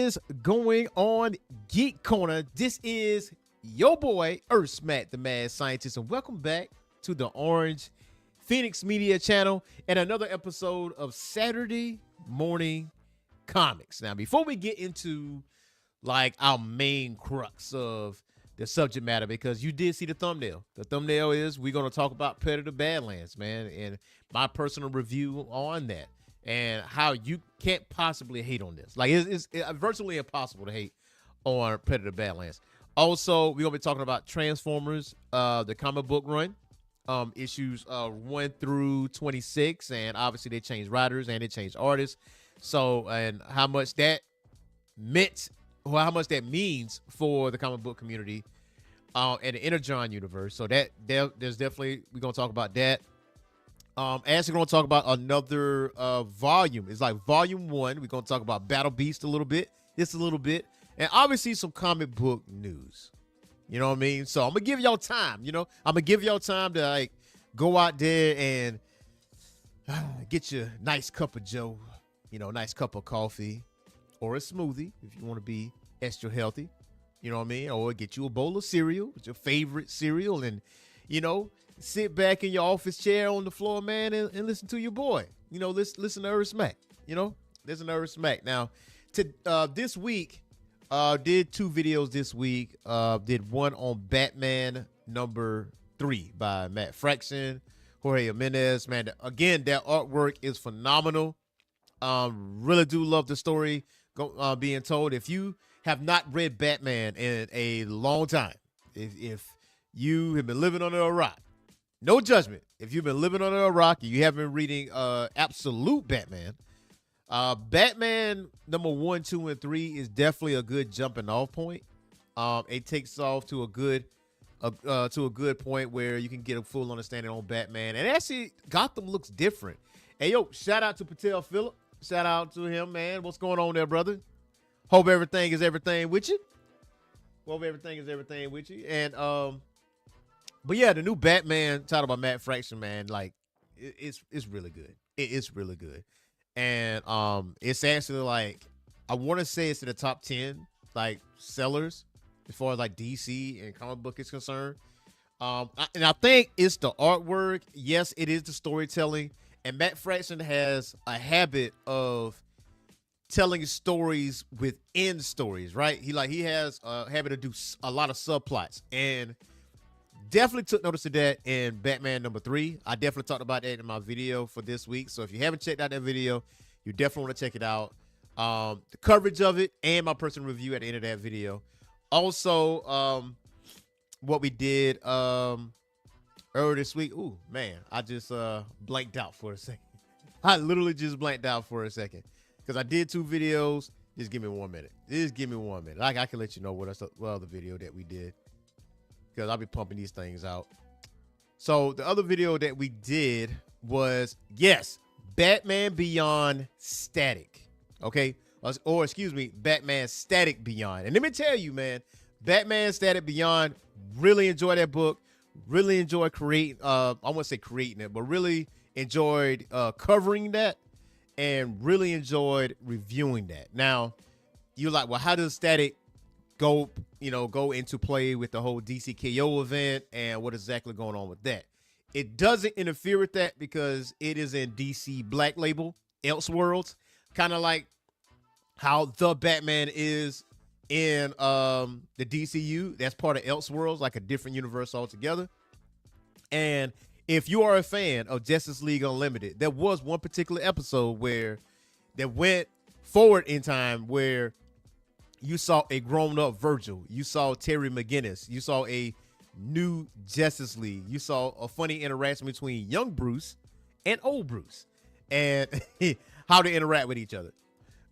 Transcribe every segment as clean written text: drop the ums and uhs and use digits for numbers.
is going on, Geek Corner? This is your boy, Earth Matt, the Mad Scientist, and welcome back to the Orange Phoenix Media Channel and another episode of Saturday Morning Comics. Now, before we get into like our main crux of the subject matter, because you did see the thumbnail. The thumbnail is we're going to talk about Predator Badlands, man, and my personal review on that and how you can't possibly hate on this. Like, it's virtually impossible to hate on Predator Badlands. Also, we're going to be talking about Transformers, the comic book run, issues 1 through 26, and obviously they changed writers and they changed artists. So, and how much that meant, well, how much that means for the comic book community and the Energon universe. So there's definitely, we're going to talk about that. Actually going to talk about another volume. It's like volume 1. We're going to talk about Battle Beast a little bit, just a little bit, and obviously some comic book news. You know what I mean? So I'm going to give y'all time, I'm going to give y'all time to like go out there and get your nice cup of Joe, nice cup of coffee, or a smoothie if you want to be extra healthy, you know what I mean? Or get you a bowl of cereal, with your favorite cereal, and, sit back in your office chair on the floor, man, and listen to your boy. Listen to Earth Smack, listen to Earth Smack. Now, this week, did 2 videos this week. Did one on Batman #3 by Matt Fraction, Jorge Jimenez. Man, again, that artwork is phenomenal. Really do love the story being told. If you have not read Batman in a long time, if you have been living under a rock, no judgment. If you've been living under a rock and you haven't been reading Absolute Batman, Batman #1, 2, and 3 is definitely a good jumping off point. It takes off to a good point where you can get a full understanding on Batman. And actually, Gotham looks different. Hey, yo, shout out to Patel Phillip. Shout out to him, man. What's going on there, brother? Hope everything is everything with you. And but yeah, the new Batman titled by Matt Fraction, man, like it's really good. It's really good. And it's actually like, I want to say it's in the top 10 like sellers as far as like DC and comic book is concerned. And I think it's the artwork. Yes, it is the storytelling. And Matt Fraction has a habit of telling stories within stories, right? He has a habit to do a lot of subplots, and definitely took notice of that in Batman #3. I definitely talked about that in my video for this week. So if you haven't checked out that video, you definitely want to check it out. The coverage of it and my personal review at the end of that video. Also, what we did earlier this week. Ooh, man, I just blanked out for a second. I literally just blanked out for a second because I did 2 videos. Just give me 1 minute. Like, I can let you know what other video that we did, because I'll be pumping these things out. So the other video that we did was, yes, Batman Beyond Static. Okay? Or excuse me, Batman Static Beyond. And let me tell you, man, Batman Static Beyond, really enjoyed that book. Really enjoyed creating, I won't say creating it, but really enjoyed covering that, and really enjoyed reviewing that. Now, you're like, well, how does Static go into play with the whole DCKO event, and what is exactly going on with that? It doesn't interfere with that because it is in DC Black Label, Elseworlds, kind of like how the Batman is in the DCU. That's part of Elseworlds, like a different universe altogether. And if you are a fan of Justice League Unlimited, there was one particular episode that went forward in time where you saw a grown-up Virgil. You saw Terry McGinnis. You saw a new Justice League. You saw a funny interaction between young Bruce and old Bruce, and how they interact with each other.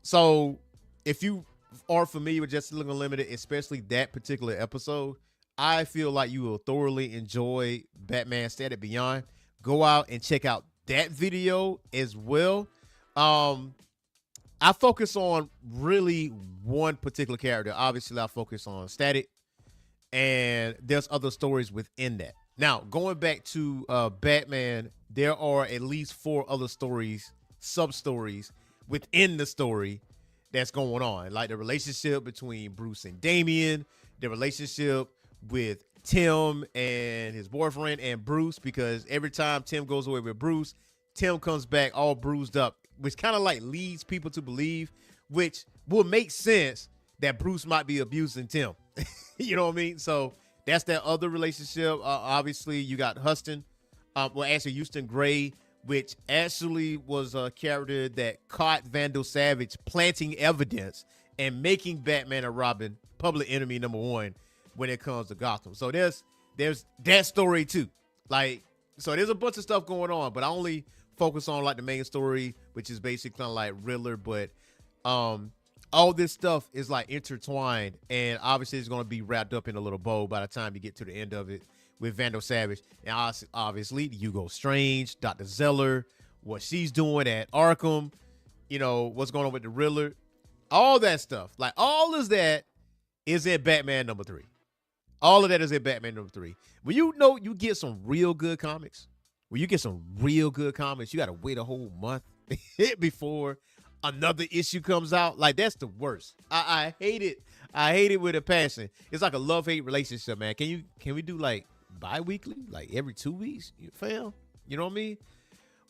So if you are familiar with Justice League Unlimited, especially that particular episode, I feel like you will thoroughly enjoy Batman Static Beyond. Go out and check out that video as well. I focus on really one particular character. Obviously, I focus on Static, and there's other stories within that. Now, going back to Batman, there are at least 4 other stories, sub-stories within the story that's going on, like the relationship between Bruce and Damian, the relationship with Tim and his boyfriend and Bruce, because every time Tim goes away with Bruce, Tim comes back all bruised up, which kind of like leads people to believe, which will make sense that Bruce might be abusing Tim. You know what I mean? So that's that other relationship. Obviously, you got Huston, actually Houston Gray, which actually was a character that caught Vandal Savage planting evidence and making Batman and Robin public enemy number one when it comes to Gotham. So there's that story too. Like, so there's a bunch of stuff going on, but I only focus on like the main story, which is basically kind of like Riddler, but all this stuff is like intertwined, and obviously it's going to be wrapped up in a little bow by the time you get to the end of it with Vandal Savage. And obviously Hugo Strange, Dr. Zeller, what she's doing at Arkham, you know, what's going on with the Riddler, all that stuff. Like, all of that is in Batman number 3. All of that is in Batman number 3. When you know you get some real good comics, you got to wait a whole month before another issue comes out. Like, that's the worst. I hate it. I hate it with a passion. It's like a love-hate relationship, man. Can we do like bi-weekly? Like every 2 weeks, fam? You know what I mean?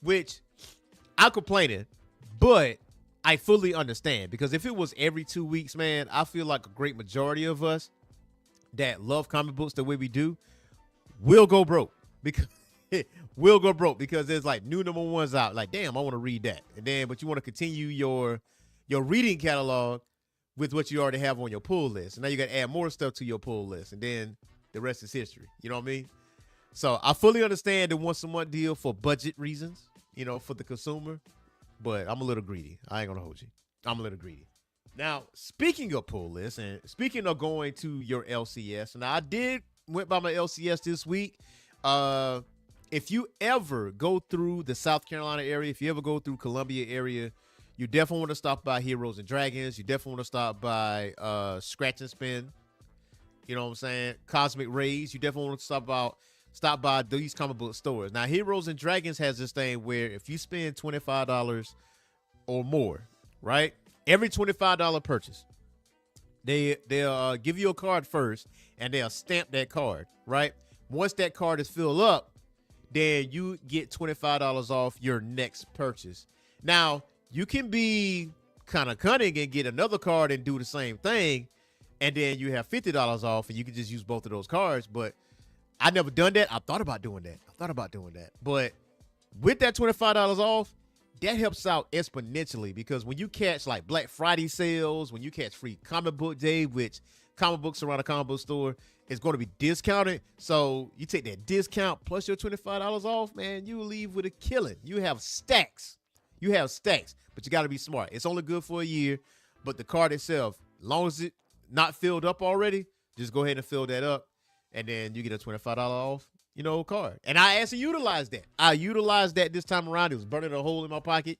Which I'm complaining, but I fully understand, because if it was every 2 weeks, man, I feel like a great majority of us that love comic books the way we do will go broke, because because there's like new number ones out. Like, damn, I want to read that. And then, but you want to continue your reading catalog with what you already have on your pull list. And now you got to add more stuff to your pull list. And then the rest is history. You know what I mean? So I fully understand the once a month deal for budget reasons, you know, for the consumer. But I'm a little greedy. I ain't going to hold you. I'm a little greedy. Now, speaking of pull lists and speaking of going to your LCS, and I went by my LCS this week. If you ever go through the South Carolina area, if you ever go through Columbia area, you definitely want to stop by Heroes and Dragons. You definitely want to stop by Scratch and Spin. You know what I'm saying? Cosmic Rays. You definitely want to stop by these comic book stores. Now, Heroes and Dragons has this thing where if you spend $25 or more, right? Every $25 purchase, they'll give you a card first, and they'll stamp that card, right? Once that card is filled up, then you get $25 off your next purchase. Now, you can be kind of cunning and get another card and do the same thing, and then you have $50 off, and you can just use both of those cards. But I never done that. I thought about doing that. But with that $25 off, that helps out exponentially, because when you catch like Black Friday sales, when you catch free comic book day, which comic books around a comic book store is going to be discounted. So you take that discount plus your $25 off, man, you will leave with a killing. You have stacks, but you got to be smart. It's only good for a year, but the card itself, as long as it's not filled up already, just go ahead and fill that up, and then you get a $25 off, you know, card. And I actually utilized that. I utilized that this time around. It was burning a hole in my pocket.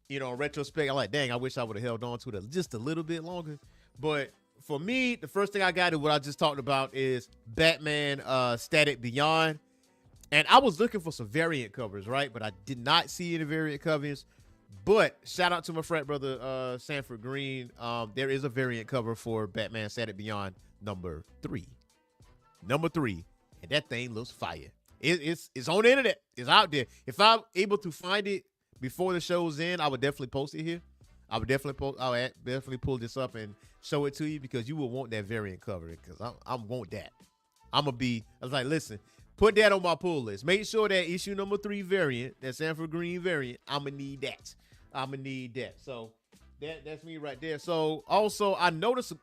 You know, in retrospect, I'm like, dang, I wish I would have held on to it just a little bit longer. But for me, the first thing I got is what I just talked about is Batman Static Beyond. And I was looking for some variant covers, right? But I did not see any variant covers. But shout out to my frat brother, Sanford Green. There is a variant cover for Batman Static Beyond number 3. And that thing looks fire. It's on the internet. It's out there. If I'm able to find it before the show's in, I would definitely post it here. I'll definitely pull this up and show it to you, because you will want that variant cover, because I want that. I was like, listen, put that on my pull list. Make sure that issue number 3 variant, that Sanford Green variant, I'm going to need that. So that's me right there. So also, I noticed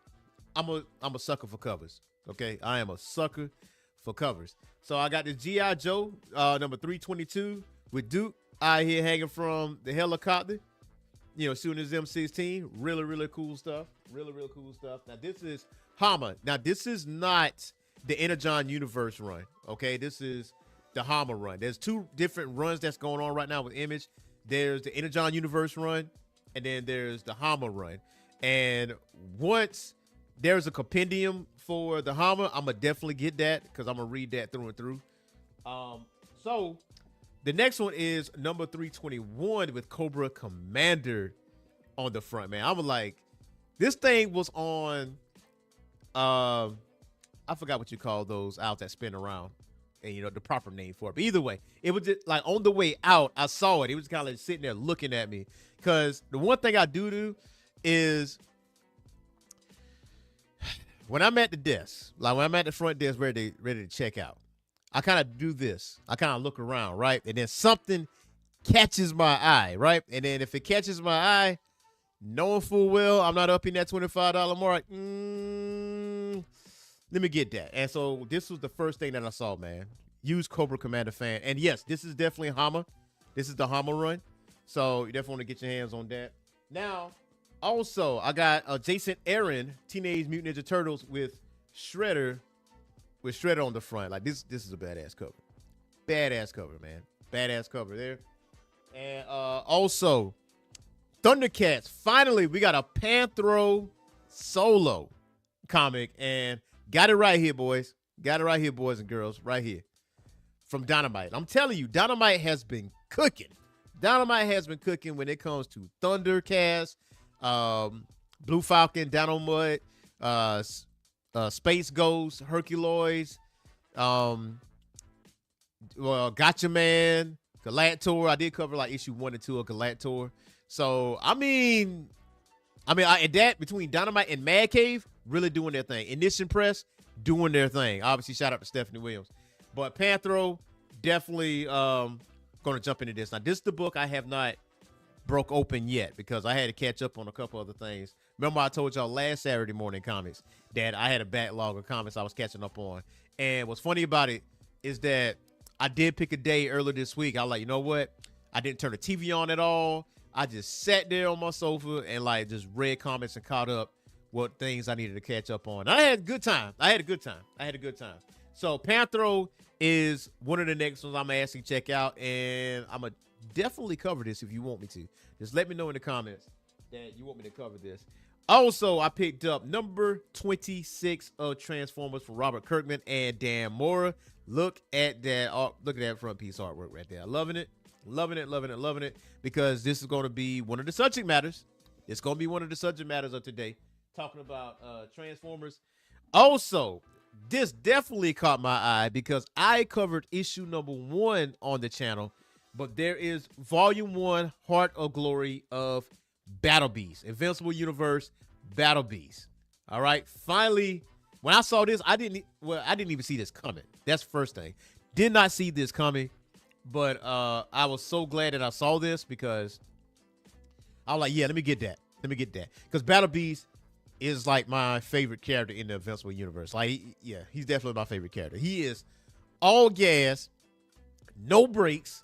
I'm a sucker for covers. Okay. I am a sucker for covers. So I got the G.I. Joe, number 322 with Duke out here hanging from the helicopter, you know, shooting his M16. Really, really cool stuff. Now, this is Hama. Now, this is not the Energon Universe run, okay? This is the Hama run. There's 2 different runs that's going on right now with Image. There's the Energon Universe run, and then there's the Hama run. And once there's a compendium for the Hama, I'm going to definitely get that, because I'm going to read that through and through. So the next one is number 321 with Cobra Commander. on the front, man. I was like, this thing was on. I forgot what you call those out that spin around, and the proper name for it. But either way, it was just like on the way out, I saw it. It was kind of sitting there looking at me, because the one thing I do is when I'm at the desk, like when I'm at the front desk ready to check out, I kind of do this. I kind of look around, right? And then something catches my eye, right? And then if it catches my eye, knowing full well I'm not up in that $25 mark, let me get that. And so this was the first thing that I saw, man. Use Cobra Commander fan. And yes, this is definitely Hama. This is the Hama run. So you definitely want to get your hands on that. Now, also, I got Jason Aaron, Teenage Mutant Ninja Turtles with Shredder on the front. Like this is a badass cover. Badass cover, man. Badass cover there. And also, Thundercats. Finally, we got a Panthro solo comic, and got it right here, boys. Got it right here, boys and girls. Right here. From Dynamite. I'm telling you, Dynamite has been cooking. Dynamite has been cooking when it comes to Thundercats, Blue Falcon, Dino Mud, Space Ghost, Herculoids, Gotcha Man, Galactor. I did cover like issue 1 and 2 of Galactor. So I mean, and that between Dynamite and Mad Cave really doing their thing. Ignition Press doing their thing. Obviously, shout out to Stephanie Williams. But Panthro definitely going to jump into this. Now, this is the book I have not broke open yet because I had to catch up on a couple other things. Remember I told y'all last Saturday morning comics that I had a backlog of comics I was catching up on. And what's funny about it is that I did pick a day earlier this week. I was like, you know what? I didn't turn the TV on at all. I just sat there on my sofa and like just read comics and caught up what things I needed to catch up on. I had a good time. I had a good time. So Panthro is one of the next ones I'm asking check out, and I'm going to definitely cover this if you want me to. Just let me know in the comments that you want me to cover this. Also, I picked up number 26 of Transformers for Robert Kirkman and Dan Mora. Look at that. Look at that front piece artwork right there. Loving it. Loving it. Because this is going to be one of the subject matters. It's going to be one of the subject matters of today. Talking about Transformers. Also, this definitely caught my eye because I covered issue number 1 on the channel. But there is volume 1, Heart of Glory of Battle Beast. Invincible Universe, Battle Beast. All right. Finally, when I saw this, I didn't even see this coming. That's the first thing. Did not see this coming. But I was so glad that I saw this because I was like, yeah, let me get that. Because Battle Beast is like my favorite character in the Invincible Universe. Like, yeah, he's definitely my favorite character. He is all gas, no brakes,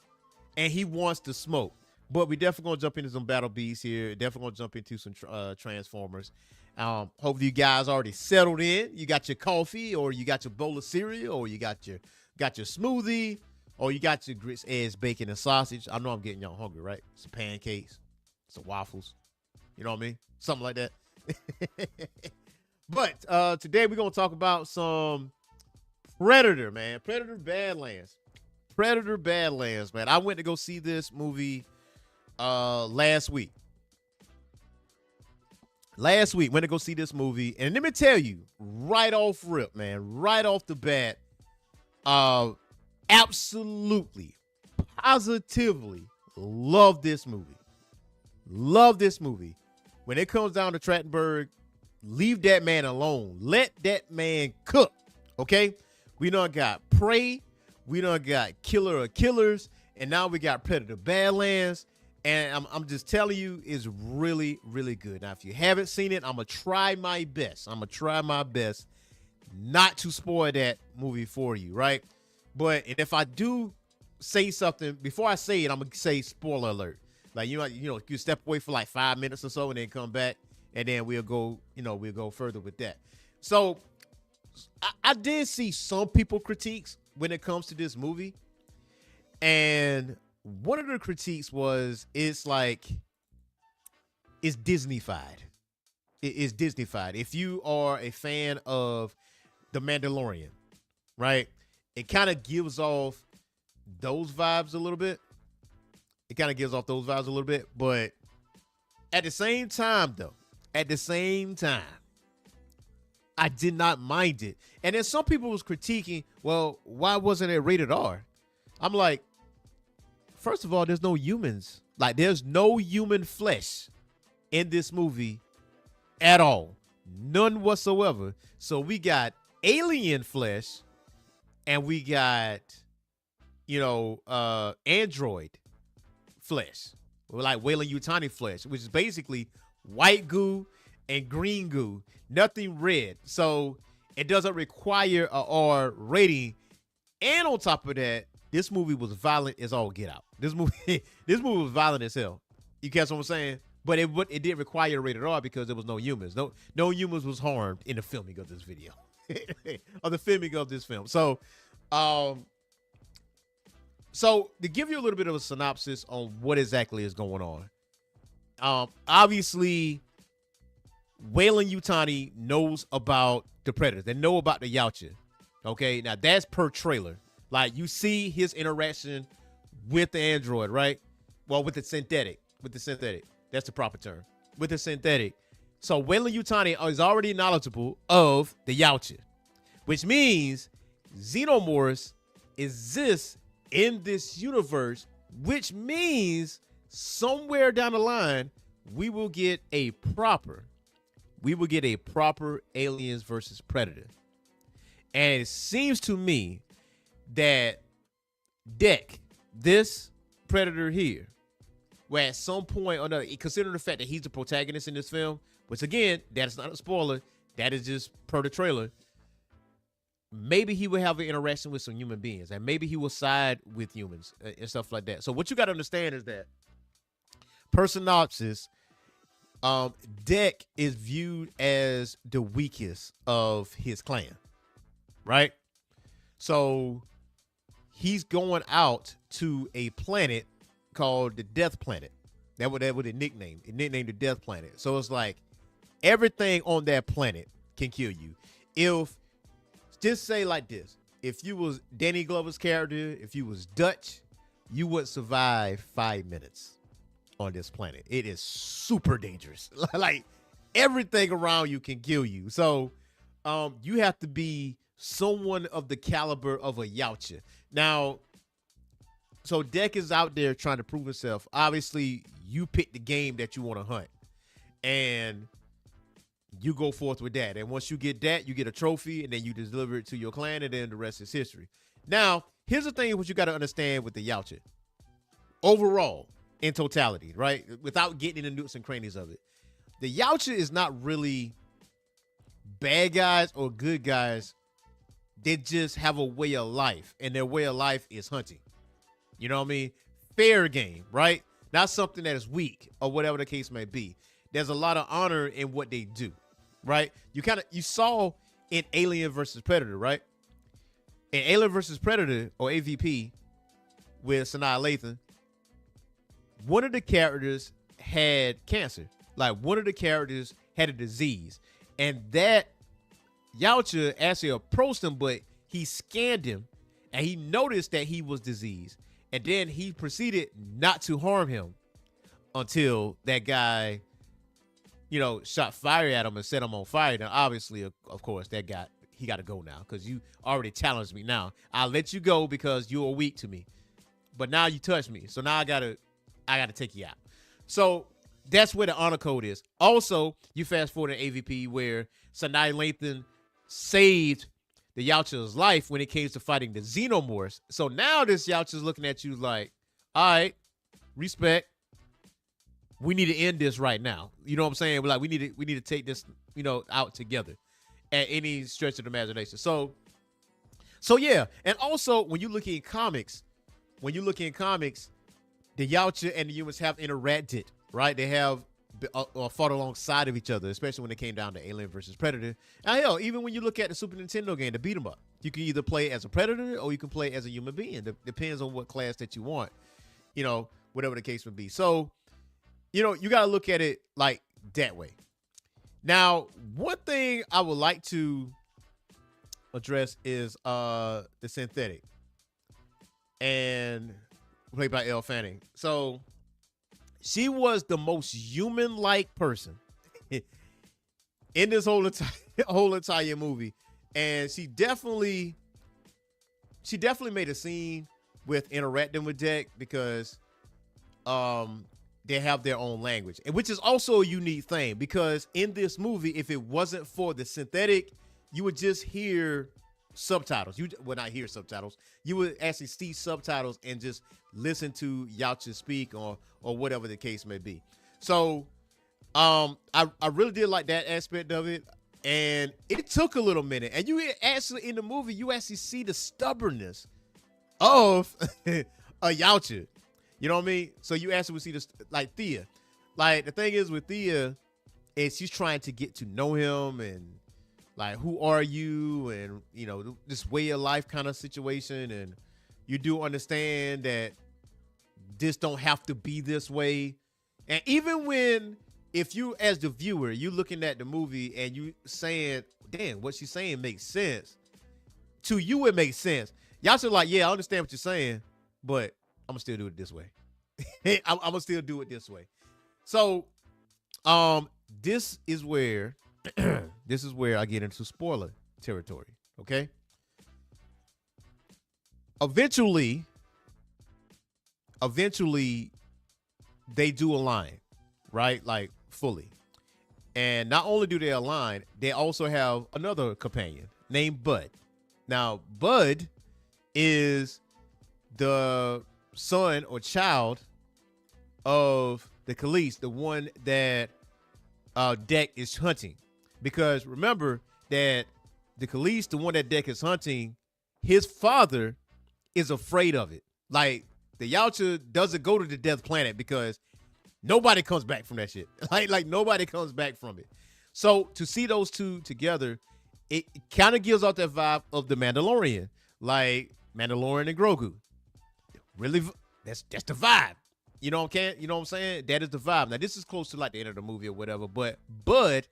and he wants to smoke. But we definitely gonna jump into some Battle Beasts here. Definitely gonna jump into some Transformers. Hopefully you guys already settled in. You got your coffee, or you got your bowl of cereal, or you got your smoothie, or you got your grits, eggs, bacon, and sausage. I know I'm getting y'all hungry, right? Some pancakes, some waffles. You know what I mean? Something like that. But today we're gonna talk about some Predator, man. Predator Badlands, man. I went to go see this movie last week. Went to go see this movie, and let me tell you, right off rip, man, right off the bat, absolutely, positively love this movie. When it comes down to Trachtenberg, leave that man alone. Let that man cook, okay? We done got Prey. We done got Killer of Killers. And now we got Predator Badlands. And I'm just telling you, it's really, really good. Now, if you haven't seen it, I'm going to try my best. Not to spoil that movie for you, right? But if I do say something, before I say it, I'm going to say spoiler alert. Like, you step away for like 5 minutes or so and then come back, and then we'll go further with that. So I did see some people critiques when it comes to this movie. And one of the critiques was, it's Disney-fied. It's Disney-fied. If you are a fan of The Mandalorian, right? It kind of gives off those vibes a little bit. But At the same time, though, at the same time, I did not mind it. And then some people was critiquing, well, why wasn't it rated R? I'm like, first of all, there's no humans. Like, there's no human flesh in this movie at all. None whatsoever. So we got alien flesh and we got, android flesh. Like Weyland Yutani flesh, which is basically white goo and green goo, nothing red. So it doesn't require a R rating. And on top of that, this movie was violent as all get out. This movie was violent as hell. You catch what I'm saying? But it did require a rated R because there was no humans. No humans was harmed in the filming of this video. Or the filming of this film. So to give you a little bit of a synopsis on what exactly is going on. Obviously, Weyland Yutani knows about the Predators. They know about the Yautja. Okay, now that's per trailer. Like, you see his interaction with the android, right? Well, with the synthetic. That's the proper term. With the synthetic. So Weyland Yutani is already knowledgeable of the Yautja, which means xenomorphs exist in this universe, which means somewhere down the line, we will get a proper Aliens versus Predator. And it seems to me that Deck, this Predator here, where at some point or another, considering the fact that he's the protagonist in this film, which again, that is not a spoiler, that is just per the trailer, maybe he will have an interaction with some human beings, and maybe he will side with humans and stuff like that. So what you got to understand is that, per synopsis, Deck is viewed as the weakest of his clan, right? So he's going out to a planet called the Death Planet. That was a nickname. It nicknamed the Death Planet. So it's like everything on that planet can kill you. If, just say like this, if you was Danny Glover's character, if you was Dutch, you would survive 5 minutes on this planet. It is super dangerous. Like, everything around you can kill you. So you have to be someone of the caliber of a Yautja. Now, so Deck is out there trying to prove himself. Obviously, you pick the game that you want to hunt, and you go forth with that. And once you get that, you get a trophy, and then you deliver it to your clan, and then the rest is history. Now, here's the thing what you got to understand with the Yautja. Overall, in totality, right? Without getting into nooks and crannies of it. The Yautja is not really bad guys or good guys. They just have a way of life, and their way of life is hunting. You know what I mean? Fair game, right? Not something that is weak or whatever the case may be. There's a lot of honor in what they do, right? You saw in Alien versus Predator, right? In Alien versus Predator, or AVP, with Sanaa Lathan, one of the characters had cancer. Like, one of the characters had a disease. And that Yautja actually approached him, but he scanned him, and he noticed that he was diseased. And then he proceeded not to harm him until that guy, shot fire at him and set him on fire. Now, obviously, of course, he got to go now because you already challenged me. Now, I'll let you go because you are weak to me. But now you touched me. So now I gotta take you out. So that's where the honor code is. Also, you fast forward to AVP where Sanaa Lathan saved the Yautja's life when it came to fighting the xenomorphs. So now this Yautja's looking at you like, all right, respect. We need to end this right now. You know what I'm saying? We're like, we need to take this, out together at any stretch of the imagination. So yeah. And also when you look in comics, the Yautja and the humans have interacted, right? They have fought alongside of each other, especially when it came down to Alien versus Predator. And hell, even when you look at the Super Nintendo game, the beat 'em up, you can either play as a predator or you can play as a human being. Depends on what class that you want, whatever the case would be. So, you got to look at it like that way. Now, one thing I would like to address is the synthetic, and played by Elle Fanning. So She was the most human-like person in this whole entire movie, and she definitely made a scene with interacting with Deck because they have their own language, and which is also a unique thing because in this movie, if it wasn't for the synthetic, you would just hear subtitles. You would not hear subtitles. You would actually see subtitles and just listen to Yacha speak or whatever the case may be. So I really did like that aspect of it. And it took a little minute. And you actually in the movie, you actually see the stubbornness of a Yacha. You know what I mean? So you actually would see this like Thea. Like the thing is with Thea is she's trying to get to know him and like who are you and you know this way of life kind of situation, and you do understand that this don't have to be this way. And even when if you as the viewer you looking at the movie and you saying damn what she's saying makes sense to you, it makes sense. Y'all should like yeah I understand what you're saying, but I'm gonna still do it this way. I'm gonna still do it this way. So this is where this is where I get into spoiler territory. Okay. Eventually, they do align, right? Like fully. And not only do they align, they also have another companion named Bud. Now, Bud is the son or child of the Khalees, the one that Deck is hunting. Because remember that the Khalees, the one that Deck is hunting, his father is afraid of it. Like the Yautja doesn't go to the Death Planet because nobody comes back from that shit. Like nobody comes back from it. So to see those two together, it kind of gives off that vibe of the Mandalorian, like Mandalorian and Grogu. Really, that's the vibe. You know what I'm saying? That is the vibe. Now this is close to like the end of the movie or whatever, but Bud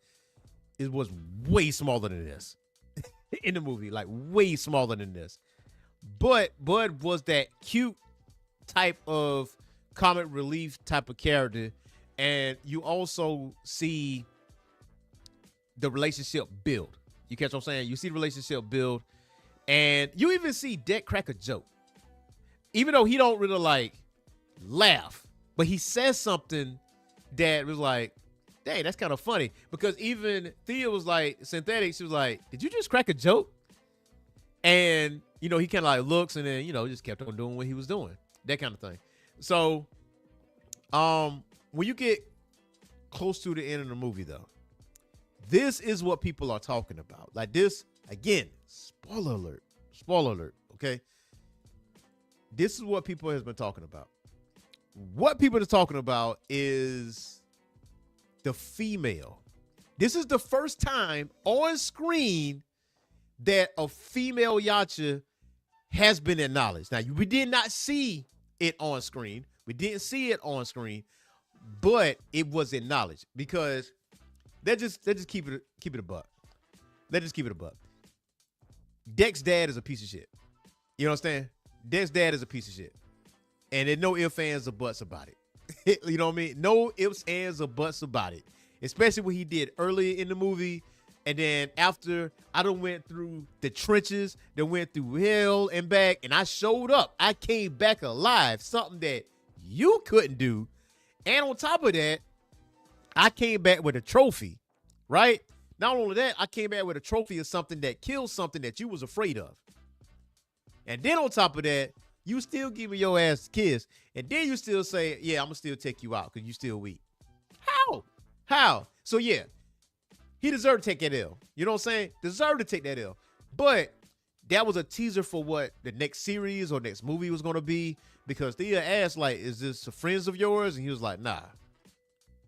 was way smaller than this in the movie, like way smaller than this. But Bud was that cute type of comic relief type of character, and you also see the relationship build. You catch what I'm saying? You see the relationship build, and you even see Deck crack a joke, even though he don't really like laugh, but he says something that was like, dang, that's kind of funny. Because even Thea was like, synthetic, she was like, did you just crack a joke? And, you know, he kind of like looks and then, you know, just kept on doing what he was doing. That kind of thing. So, when you get close to the end of the movie, though, this is what people are talking about. Like this, again, spoiler alert, okay? This is what people has been talking about. What people are talking about is the female. This is the first time on screen that a female Yacha has been acknowledged. Now, we did not see it on screen. We didn't see it on screen, but it was acknowledged because let's just keep it a buck. Let's just keep it a buck. Deck's dad is a piece of shit. You know what I'm saying? Deck's dad is a piece of shit. And there's no ifs, ands, or buts about it. You know what I mean? No ifs, ands, or buts about it. Especially what he did earlier in the movie. And then after I done went through the trenches, then went through hell and back, and I showed up. I came back alive. Something that you couldn't do. And on top of that, I came back with a trophy, right? Not only that, I came back with a trophy of something that killed something that you was afraid of. And then on top of that, you still give me your ass a kiss. And then you still say, yeah, I'm going to still take you out because you still weak. How? So, yeah, he deserved to take that L. You know what I'm saying? Deserved to take that L. But that was a teaser for what the next series or next movie was going to be, because Thea asked, like, is this friends of yours? And he was like, nah,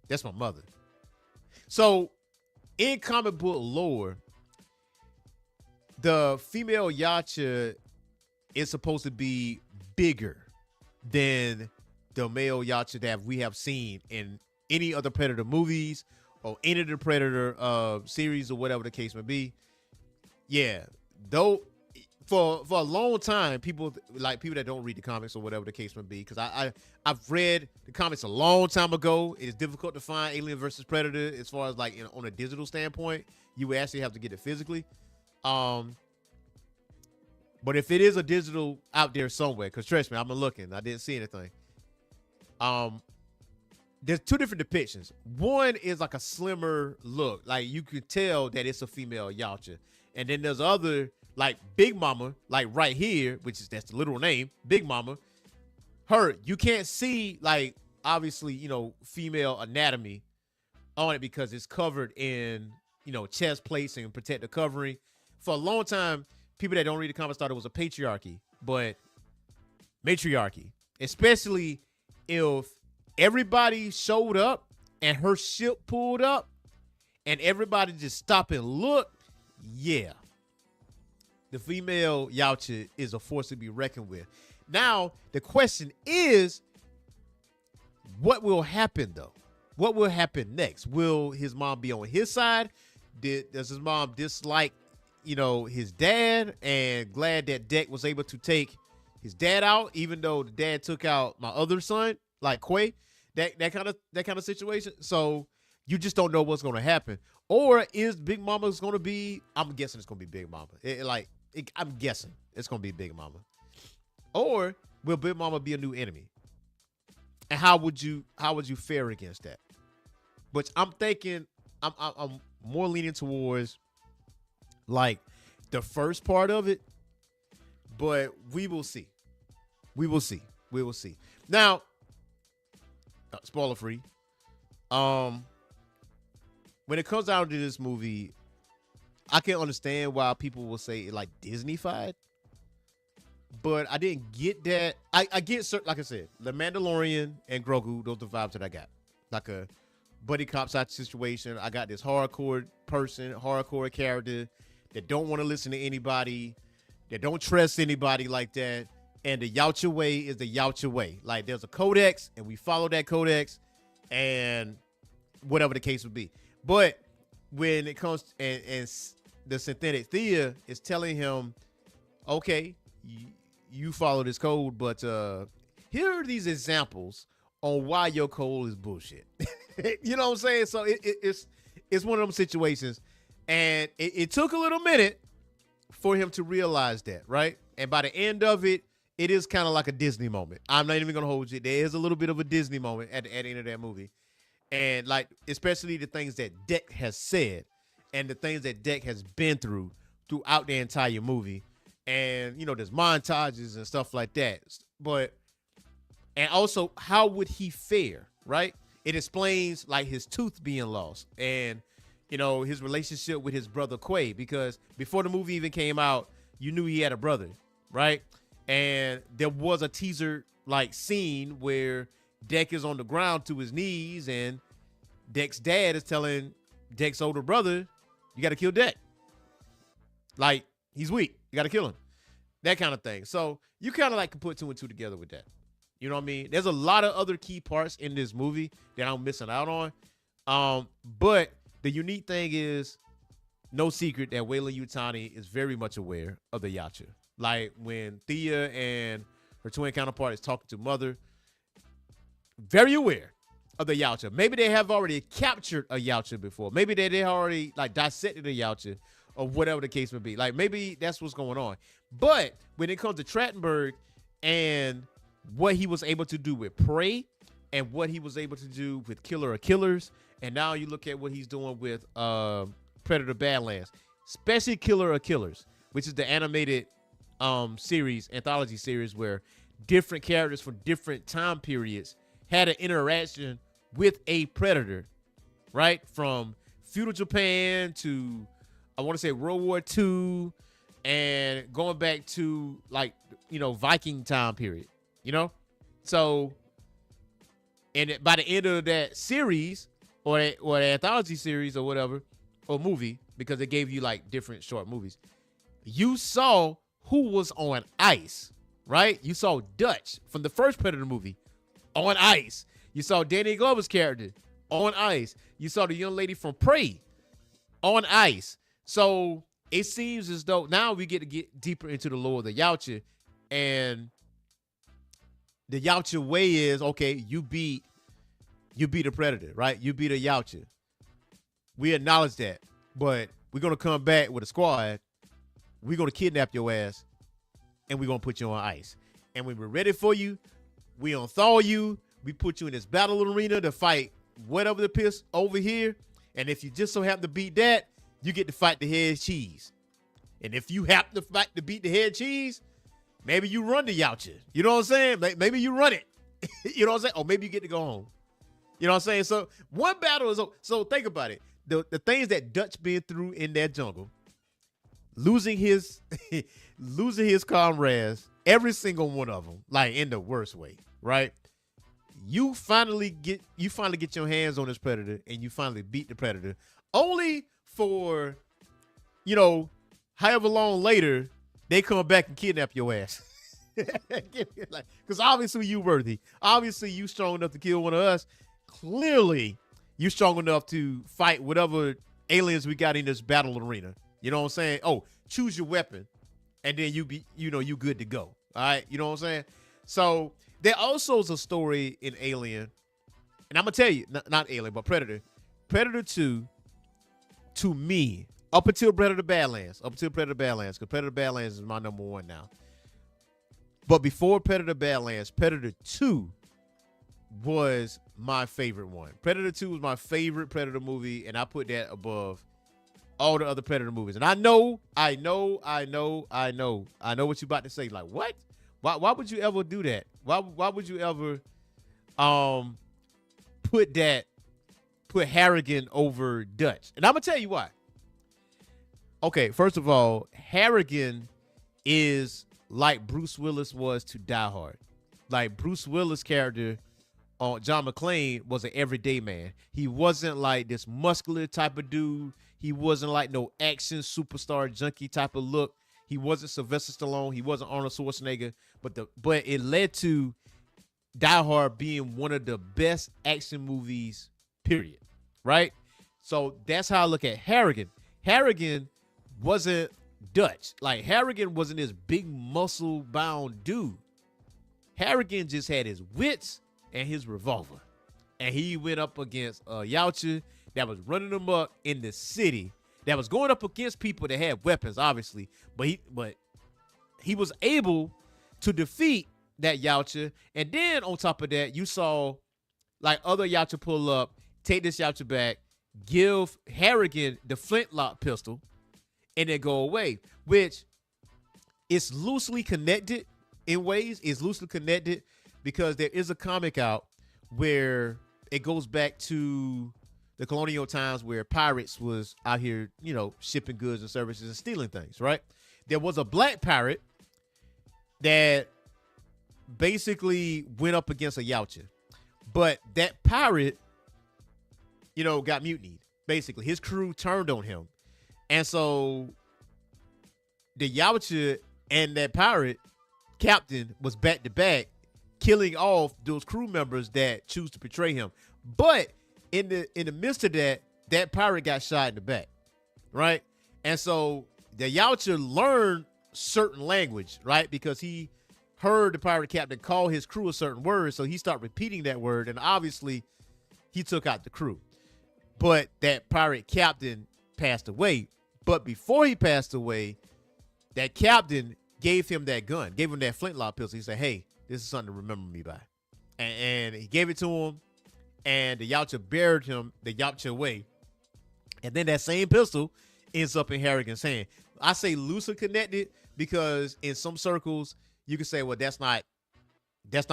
that's my mother. So, in comic book lore, the female Yacha is supposed to be bigger than the male Yacha that we have seen in any other Predator movies or any of the Predator series or whatever the case may be. Yeah, though, for a long time, people that don't read the comics or whatever the case may be, because I've read the comics a long time ago. It is difficult to find Alien versus Predator as far as like on a digital standpoint. You would actually have to get it physically. But if it is a digital out there somewhere, because trust me, I've been looking, I didn't see anything. There's two different depictions. One is like a slimmer look, like you could tell that it's a female Yautja, and then there's other like Big Mama, like right here, that's the literal name, Big Mama. Her, you can't see like obviously female anatomy on it because it's covered in chest plates and protective covering. For a long time, people that don't read the comics thought it was a patriarchy, but matriarchy, especially if everybody showed up and her ship pulled up and everybody just stopped and looked. Yeah, the female Yautja is a force to be reckoned with. Now, the question is, what will happen, though? What will happen next? Will his mom be on his side? Does his mom dislike, his dad, and glad that Dek was able to take his dad out, even though the dad took out my other son, like Quay? That kind of situation. So you just don't know what's going to happen. Or is Big Mama's going to be? I'm guessing it's going to be Big Mama. I'm guessing it's going to be Big Mama. Or will Big Mama be a new enemy? And how would you fare against that? Which I'm thinking, I'm more leaning towards like the first part of it, but we will see. We will see. Now, spoiler free. When it comes down to this movie, I can understand why people will say it like Disney-fied, but I didn't get that. I get certain, like I said, the Mandalorian and Grogu, those are the vibes that I got. Like a buddy cop side situation. I got this hardcore character that don't want to listen to anybody, that don't trust anybody like that. And the Yautja way is the Yautja way. Like there's a codex and we follow that codex and whatever the case would be. But when it comes and the synthetic Thea is telling him, okay, you follow this code, but here are these examples on why your code is bullshit. You know what I'm saying? So it's one of them situations. And it took a little minute for him to realize that, right? And by the end of it, it is kind of like a Disney moment. I'm not even going to hold you. There is a little bit of a Disney moment at the end of that movie. And like, especially the things that Dek has said and the things that Dek has been throughout the entire movie. And, there's montages and stuff like that. And also, how would he fare, right? It explains like his tooth being lost and, his relationship with his brother Quay, because before the movie even came out, you knew he had a brother, right? And there was a teaser like scene where Dek is on the ground to his knees and Dek's dad is telling Dek's older brother, you got to kill Dek. Like, he's weak. You got to kill him. That kind of thing. So you kind of like can put two and two together with that. You know what I mean? There's a lot of other key parts in this movie that I'm missing out on. But the unique thing is, no secret that Weyland-Yutani is very much aware of the Yautja. Like when Thea and her twin counterpart is talking to Mother, very aware of the Yautja. Maybe they have already captured a Yautja before. Maybe they already like dissected a Yautja or whatever the case may be. Like maybe that's what's going on. But when it comes to Trachtenberg and what he was able to do with Prey and what he was able to do with Killer of Killers, and now you look at what he's doing with Predator Badlands, especially Killer of Killers, which is the animated anthology series where different characters from different time periods had an interaction with a predator, right? From feudal Japan to, I want to say, World War II, and going back to like, Viking time period, So, and by the end of that series or the anthology series or whatever, or movie, because it gave you like different short movies, you saw who was on ice, right? You saw Dutch from the first Predator movie on ice. You saw Danny Glover's character on ice. You saw the young lady from Prey on ice. So it seems as though now we get deeper into the lore of the Yautja, and the Yautja way is okay. You beat a predator, right? You beat a Yautja. We acknowledge that, but we're gonna come back with a squad. We're gonna kidnap your ass, and we're gonna put you on ice. And when we're ready for you, we unthaw you. We put you in this battle arena to fight whatever the piss over here. And if you just so happen to beat that, you get to fight the head cheese. And if you happen to fight to beat the head cheese, maybe you run the Yautja. You know what I'm saying? Maybe you run it. You know what I'm saying? Or maybe you get to go home. You know what I'm saying? So one battle is so think about it. The things that Dutch been through in that jungle, losing his comrades, every single one of them, like in the worst way, right? You finally get your hands on this predator, and you finally beat the predator, only for, however long later they come back and kidnap your ass. Because obviously you worthy. Obviously you strong enough to kill one of us. Clearly you strong enough to fight whatever aliens we got in this battle arena. You know what I'm saying? Oh, choose your weapon, and then you good to go. All right, you know what I'm saying? So there also is a story in Alien, and I'm gonna tell you, not Alien, but Predator. Predator 2, to me, up until Predator Badlands, because Predator Badlands is my number one now. But before Predator Badlands, Predator 2 was my favorite one. Predator 2 was my favorite Predator movie, and I put that above all the other Predator movies. And I know what you're about to say. Like, what? Why would you ever do that? Why would you ever put Harrigan over Dutch? And I'm gonna tell you why. Okay, first of all, Harrigan is like Bruce Willis was to Die Hard. Like Bruce Willis' character on John McClane was an everyday man. He wasn't like this muscular type of dude. He wasn't like no action superstar junkie type of look. He wasn't Sylvester Stallone. He wasn't Arnold Schwarzenegger. But it led to Die Hard being one of the best action movies, period. Right? So that's how I look at Harrigan. Harrigan wasn't Dutch. Like Harrigan wasn't this big muscle bound dude. Harrigan just had his wits and his revolver. And he went up against Yautja that was running amok in the city, that was going up against people that had weapons, obviously. But he was able to defeat that Yautja. And then on top of that, you saw like other Yautja pull up, take this Yautja back, give Harrigan the flintlock pistol, and then go away, which is loosely connected in ways. It's loosely connected because there is a comic out where it goes back to the colonial times where pirates was out here, shipping goods and services and stealing things, right? There was a black pirate that basically went up against a Yautja. But that pirate, got mutinied. Basically, his crew turned on him. And so the Yautja and that pirate captain was back to back, killing off those crew members that choose to betray him. But in the midst of that pirate got shot in the back, right? And so the Yautja learned certain language, right? Because he heard the pirate captain call his crew a certain word, so he started repeating that word, and obviously he took out the crew. But that pirate captain passed away. But before he passed away, that captain gave him that gun, gave him that flintlock pistol. He said, hey, this is something to remember me by. And he gave it to him, and the Yautja buried him the Yautja way. And then that same pistol ends up in Harrigan's hand. I say loosely connected because in some circles, you can say, well, that's not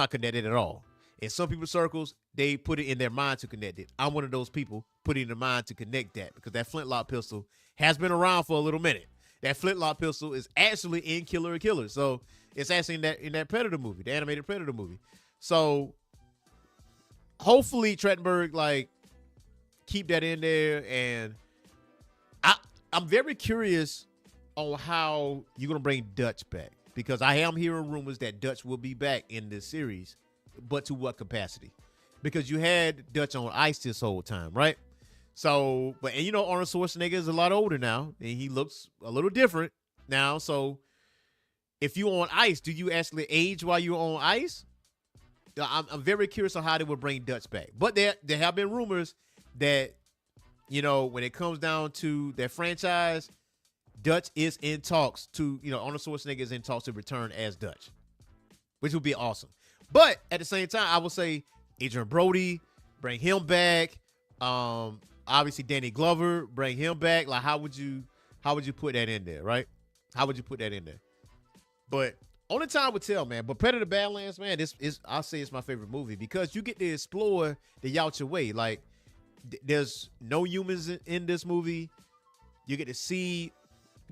connected at all. In some people's circles, they put it in their mind to connect it. I'm one of those people putting in their mind to connect that because that flintlock pistol has been around for a little minute. That flintlock pistol is actually in Killer of Killers. So it's actually in that Predator movie, the animated Predator movie. So hopefully Trachtenberg keep that in there, and I'm very curious on how you're gonna bring Dutch back, because I am hearing rumors that Dutch will be back in this series, but to what capacity? Because you had Dutch on ice this whole time, right? So, but and Arnold Schwarzenegger is a lot older now, and he looks a little different now. So, if you on ice, do you actually age while you're on ice? I'm very curious on how they will bring Dutch back. But there have been rumors that when it comes down to that franchise, Dutch is in talks to Arnold Schwarzenegger is in talks to return as Dutch, which would be awesome. But at the same time, I would say Adrian Brody, bring him back. Obviously Danny Glover, bring him back. Like, how would you put that in there, right? How would you put that in there? But only time would tell, man. But Predator Badlands, man, I'll say it's my favorite movie because you get to explore the Yautja way. Like, there's no humans in this movie. You get to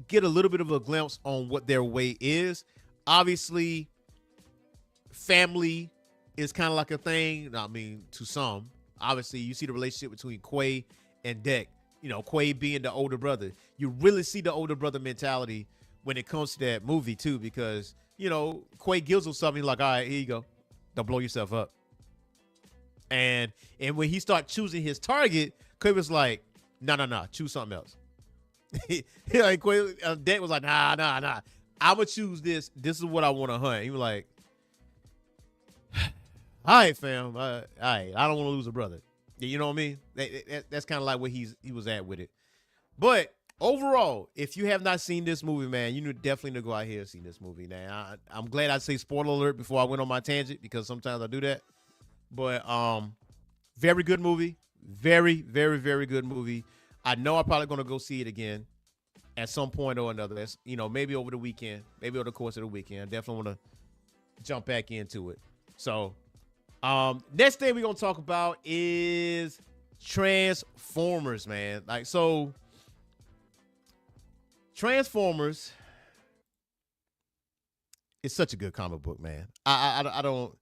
get a little bit of a glimpse on what their way is. Obviously, family is kind of like a thing. I mean, to some. Obviously, you see the relationship between Quay and Deck. Quay being the older brother. You really see the older brother mentality when it comes to that movie, too, because, Quay gives him something like, all right, here you go. Don't blow yourself up. And when he started choosing his target, Quay was like, no, choose something else. Like, Deck was like, nah. I'm going to choose this. This is what I want to hunt. He was like, all right, fam. All right. I don't want to lose a brother. You know what I mean? That's kind of like where he was at with it. But overall, if you have not seen this movie, man, you definitely need to go out here and see this movie. Now, I'm glad I say spoiler alert before I went on my tangent because sometimes I do that. But very good movie. Very, very, very good movie. I know I'm probably going to go see it again at some point or another. That's, maybe over the weekend, maybe over the course of the weekend. I definitely want to jump back into it. So, next thing we're going to talk about is Transformers, man. Like, so Transformers is such a good comic book, man. I don't,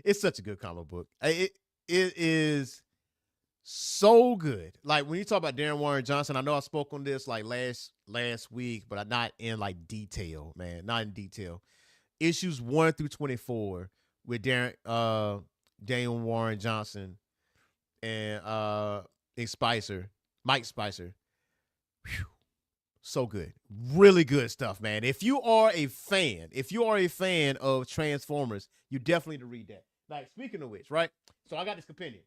it's such a good comic book. It is so good. Like, when you talk about Darren Warren Johnson, I know I spoke on this like last week, but not in like detail, man. Not in detail. Issues 1 through 24 with Daniel Warren Johnson and Mike Spicer. Whew. So good. Really good stuff, man. If you are a fan of Transformers, you definitely need to read that. Like, speaking of which, right? So I got this compendium.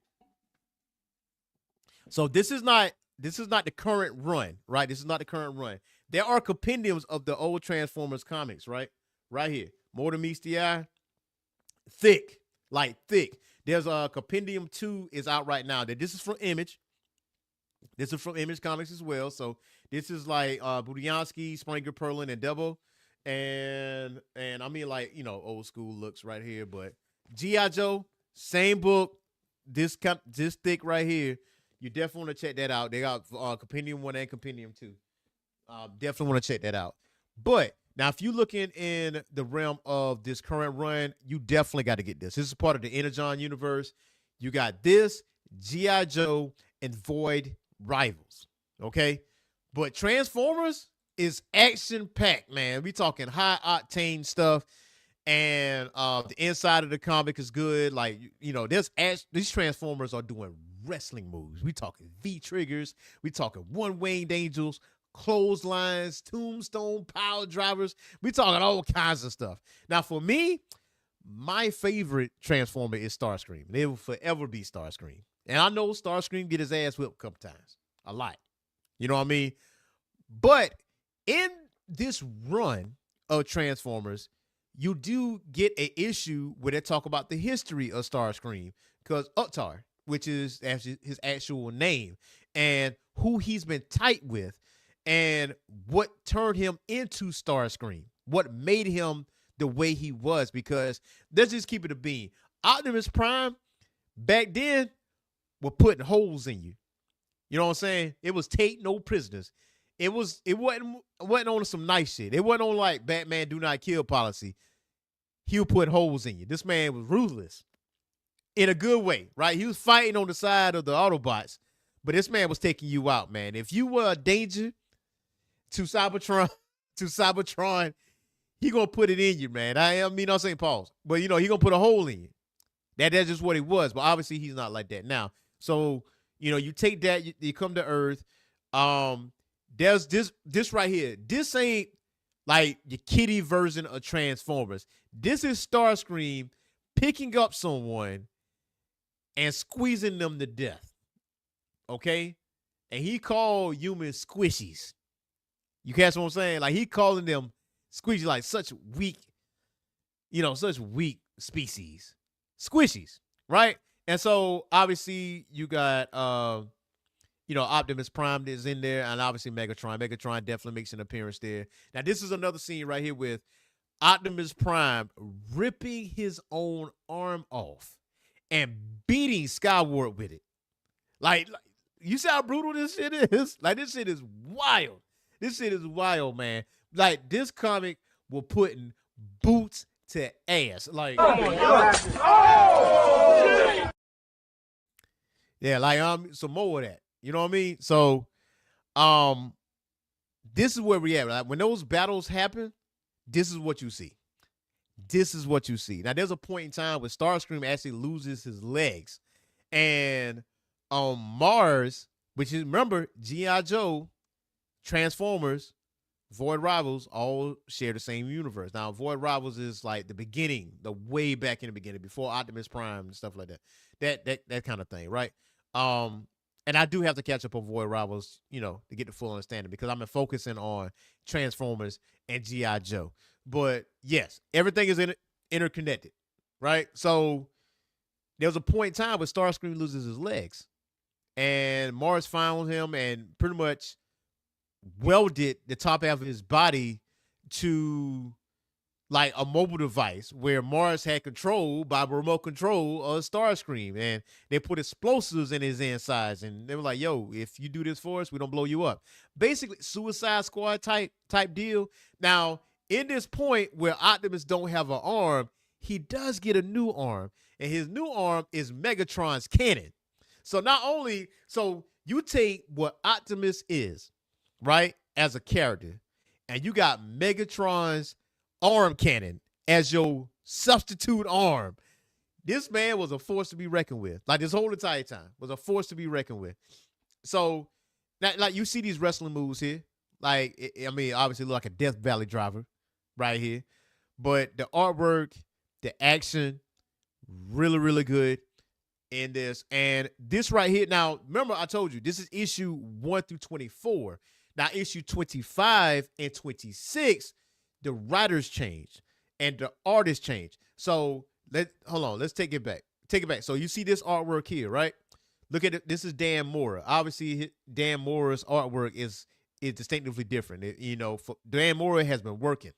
So this is not the current run, right? This is not the current run. There are compendiums of the old Transformers comics, right? Right here. More than meets the eye. Thick. There's a compendium 2 is out right now. This is from Image. This is from Image Comics as well. So this is like Budiansky, Springer, Perlin, and Devil. And I mean, like, old school looks right here. But G.I. Joe, same book, this thick right here. You definitely want to check that out. They got Compendium 1 and Compendium 2. Definitely want to check that out. But now, if you're looking in the realm of this current run, you definitely got to get this. This is part of the Energon universe. You got this, G.I. Joe, and Void Rivals. Okay? But Transformers is action-packed, man. We talking high-octane stuff. And the inside of the comic is good. Like, these Transformers are doing wrestling moves. We talking V-triggers. We talking one-winged angels, clotheslines, tombstone, power drivers. We talking all kinds of stuff. Now, for me, my favorite Transformer is Starscream. It will forever be Starscream. And I know Starscream get his ass whipped a couple times. A lot. You know what I mean? But in this run of Transformers, you do get an issue where they talk about the history of Starscream, because Uktar, which is his actual name, and who he's been tight with, and what turned him into Starscream, what made him the way he was. Because let's just keep it a bean. Optimus Prime back then were putting holes in you. You know what I'm saying? It was take no prisoners. It wasn't on some nice shit. It wasn't on like Batman do not kill policy. He'll put holes in you. This man was ruthless in a good way, right? He was fighting on the side of the Autobots, but this man was taking you out, man. If you were a danger to Cybertron, he gonna put it in you, man. I mean, I'm saying pause, but he gonna put a hole in you. That's just what he was. But obviously, he's not like that now. So You know, you take that, you come to Earth. There's this right here. This ain't like your kitty version of Transformers. This is Starscream picking up someone and squeezing them to death. Okay? And he called humans squishies. You catch what I'm saying? Like he calling them squishies, like such weak, such weak species. Squishies, right? And so obviously you got Optimus Prime is in there, and obviously Megatron. Megatron definitely makes an appearance there. Now, this is another scene right here with Optimus Prime ripping his own arm off and beating Skyward with it. Like you see how brutal this shit is? Like, this shit is wild. This shit is wild, man. Like, this comic will put in boots to ass. Like, yeah, like some more of that. You know what I mean? So, this is where we at. Like, when those battles happen, this is what you see. This is what you see. Now, there's a point in time where Starscream actually loses his legs, and on Mars, which is, remember, G.I. Joe, Transformers, Void Rivals all share the same universe. Now, Void Rivals is like the beginning, the way back in the beginning, before Optimus Prime and stuff like that. That kind of thing, right? And I do have to catch up on Void Rivals, to get the full understanding, because I'm focusing on Transformers and G.I. Joe. But yes, everything is interconnected, right? So there was a point in time where Starscream loses his legs, and Mars found him and pretty much welded the top half of his body to like a mobile device where Mars had control by remote control of Starscream, and they put explosives in his insides, and they were like, yo, if you do this for us, we don't blow you up. Basically, Suicide Squad type deal. Now, in this point where Optimus don't have an arm, he does get a new arm, and his new arm is Megatron's cannon. So so you take what Optimus is, right, as a character, and you got Megatron's arm cannon as your substitute arm. This man was a force to be reckoned with. Like, this whole entire time was a force to be reckoned with. So, like, you see these wrestling moves here. Like, obviously look like a Death Valley driver right here. But the artwork, the action, really, really good in this. And this right here, now, remember I told you, this is issue 1 through 24. Now, issue 25 and 26, the writers changed and the artists changed. So let's take it back. So you see this artwork here, right? Look at it. This is Dan Mora. Obviously, Dan Mora's artwork is distinctively different. Dan Mora has been working.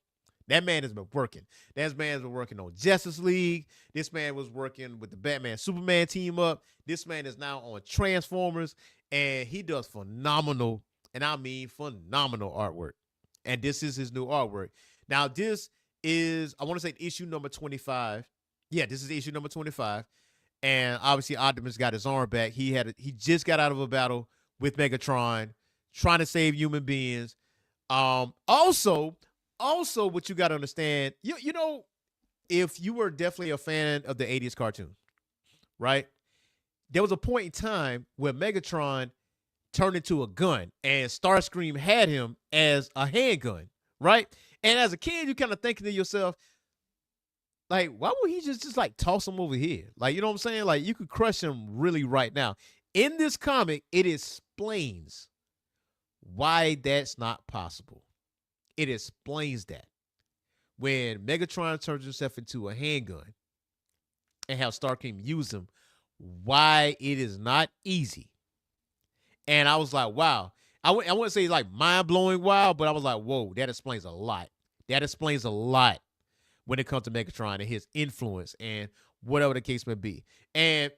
That man has been working. That man has been working on Justice League. This man was working with the Batman Superman team up. This man is now on Transformers, and he does phenomenal, and I mean phenomenal artwork. And this is his new artwork. Now, this is, I want to say, issue number 25. Yeah, this is issue number 25. And obviously, Optimus got his arm back. He just got out of a battle with Megatron, trying to save human beings. Also, what you got to understand, if you were definitely a fan of the 80s cartoon, right? There was a point in time where Megatron turned into a gun, and Starscream had him as a handgun, right? And as a kid, you kind of thinking to yourself, like, why would he just like toss him over here? Like, you know what I'm saying? Like, you could crush him really right now. In this comic, it explains why that's not possible. It explains that when Megatron turns himself into a handgun and how Starscream used him, why it is not easy. And I was like, wow. I wouldn't say like mind-blowing wow, but I was like, whoa, that explains a lot. That explains a lot when it comes to Megatron and his influence and whatever the case may be. And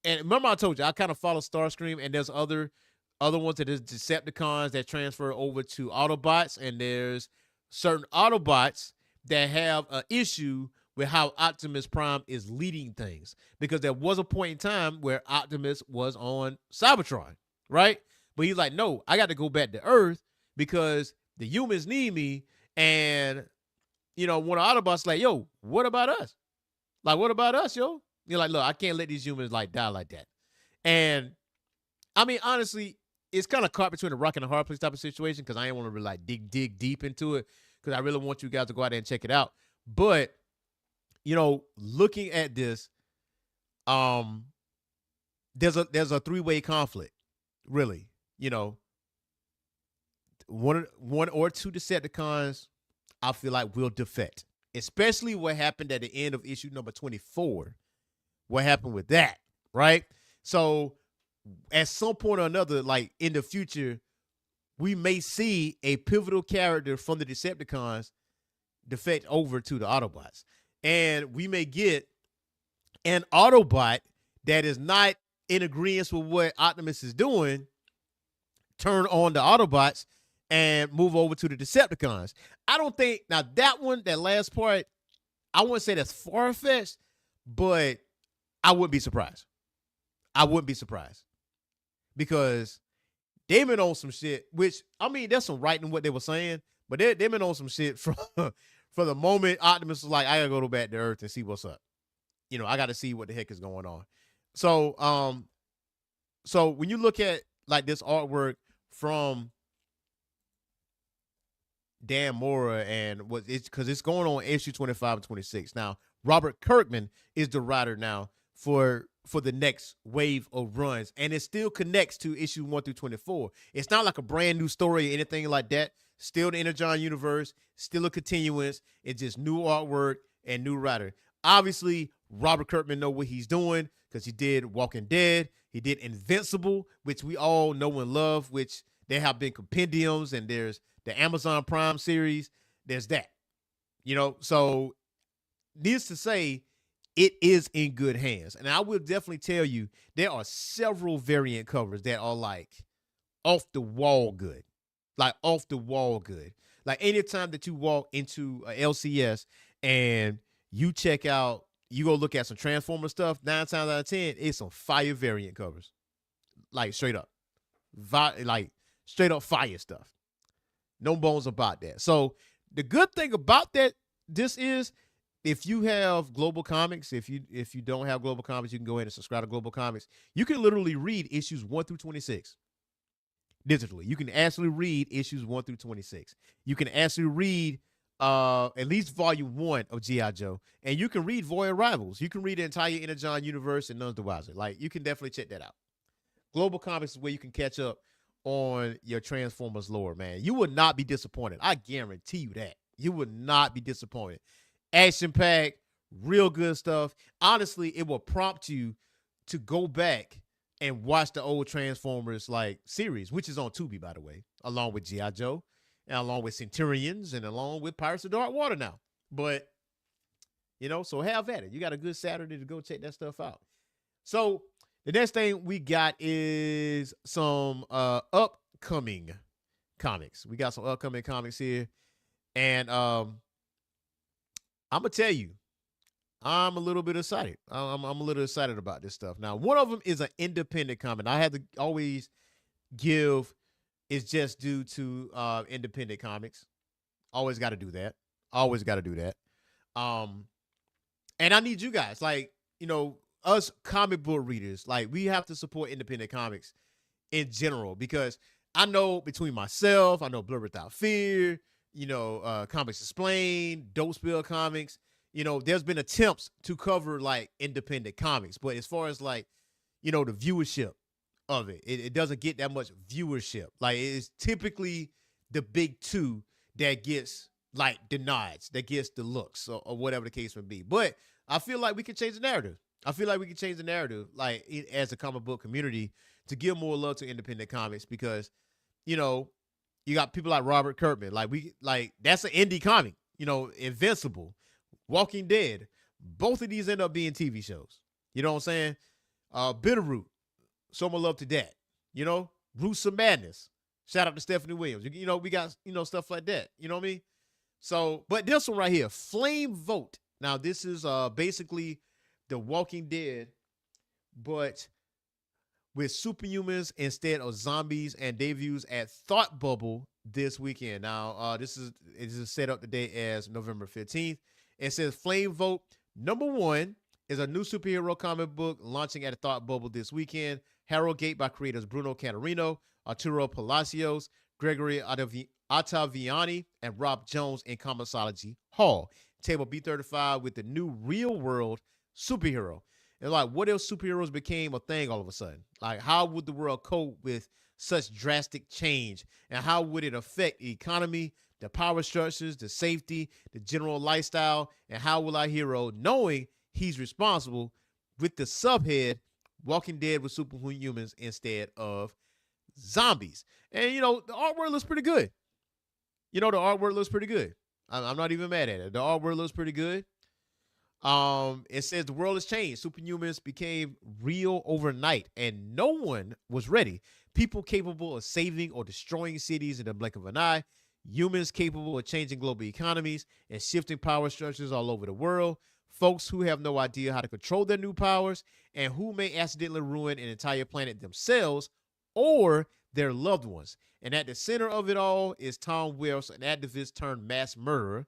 remember I told you, I kind of follow Starscream, and there's other ones that is Decepticons that transfer over to Autobots, and there's certain Autobots that have an issue with how Optimus Prime is leading things, because there was a point in time where Optimus was on Cybertron, right? But he's like, no, I got to go back to Earth because the humans need me. And, one of Autobots like, yo, what about us? Like, what about us, yo? You're like, look, I can't let these humans like die like that. And I mean, honestly, it's kind of caught between a rock and a hard place type of situation because I ain't want to really like dig deep into it because I really want you guys to go out there and check it out. But looking at this, um, there's a three-way conflict, really. You know, one or two Decepticons, I feel like will defect, especially what happened at the end of issue number 24. What happened with that, right? So at some point or another, like in the future, we may see a pivotal character from the Decepticons defect over to the Autobots. And we may get an Autobot that is not in agreement with what Optimus is doing, turn on the Autobots and move over to the Decepticons. I don't think, now that last part, I wouldn't say that's far-fetched, but I wouldn't be surprised. I wouldn't be surprised because they've been on some shit, which, I mean, there's some right in what they were saying, but they've been on some shit from the moment Optimus was like, I gotta go back to Earth and see what's up. I gotta see what the heck is going on. So when you look at like this artwork from Dan Mora and what it's because it's going on issue 25 and 26. Now, Robert Kirkman is the writer now for the next wave of runs, and it still connects to issue 1 through 24. It's not like a brand new story or anything like that. Still the Energon universe, still a continuance. It's just new artwork and new writer. Obviously, Robert Kirkman know what he's doing because he did Walking Dead. He did Invincible, which we all know and love, which there have been compendiums, and there's the Amazon Prime series. There's that. So needless to say, it is in good hands. And I will definitely tell you, there are several variant covers that are like off the wall good. Like off the wall good. Like anytime that you walk into a LCS and you check out, you go look at some Transformer stuff, 9 times out of 10, it's some fire variant covers. Like straight up. Like straight up fire stuff. No bones about that. So the good thing about this is, if you have Global Comics, if you don't have Global Comics, you can go ahead and subscribe to Global Comics. You can literally read issues 1 through 26 digitally. You can actually read issues 1 through 26. You can actually read at least volume 1 of G.I. Joe, and you can read Void Rivals. You can read the entire Energon universe and None's the Wiser. Like, you can definitely check that out. Global Comics is where you can catch up on your Transformers lore, man. You would not be disappointed. I guarantee you that. You would not be disappointed. Action-packed, real good stuff. Honestly, it will prompt you to go back and watch the old Transformers like series, which is on Tubi, by the way, along with G.I. Joe, and along with Centurions, and along with Pirates of Dark Water now. But, so have at it. You got a good Saturday to go check that stuff out. So the next thing we got is some upcoming comics. We got some upcoming comics here. And I'm gonna tell you, I'm a little bit excited. I'm a little excited about this stuff. Now, one of them is an independent comic. I have to always give is just due to independent comics. Always got to do that. Always got to do that. And I need you guys, like, us comic book readers, like, we have to support independent comics in general, because I know between myself, I know Blur Without Fear, Comics Explained, Dope Spill Comics, there's been attempts to cover like independent comics, but as far as like, the viewership of it doesn't get that much viewership. Like, it's typically the big two that gets like the nods, that gets the looks, or whatever the case may be. But I feel like we can change the narrative. Like, as a comic book community, to give more love to independent comics, because, you got people like Robert Kirkman. Like that's an indie comic. Invincible, Walking Dead. Both of these end up being TV shows. You know what I'm saying? Bitterroot, show my love to that. Roots of Madness. Shout out to Stephanie Williams. We got, stuff like that. You know what I mean? So, but this one right here, Flame Vote. Now, this is basically The Walking Dead, but with superhumans instead of zombies, and debuts at Thought Bubble this weekend. Now, it is set up today as November 15th. It says Flame Vote #1 is a new superhero comic book launching at Thought Bubble this weekend. Harrogate by creators Bruno Catarino, Arturo Palacios, Gregory Ottaviani, and Rob Jones in Comicsology Hall. Table B35 with the new real world superhero. And like, what if superheroes became a thing all of a sudden? Like, how would the world cope with such drastic change? And how would it affect the economy, the power structures, the safety, the general lifestyle? And how will our hero, knowing he's responsible, with the subhead Walking Dead with superhumans instead of zombies? And, the artwork looks pretty good. The artwork looks pretty good. I'm not even mad at it. The artwork looks pretty good. It says the world has changed. Superhumans became real overnight, and no one was ready. People capable of saving or destroying cities in the blink of an eye. Humans capable of changing global economies and shifting power structures all over the world. Folks who have no idea how to control their new powers and who may accidentally ruin an entire planet themselves or their loved ones. And at the center of it all is Tom Wells, an activist turned mass murderer.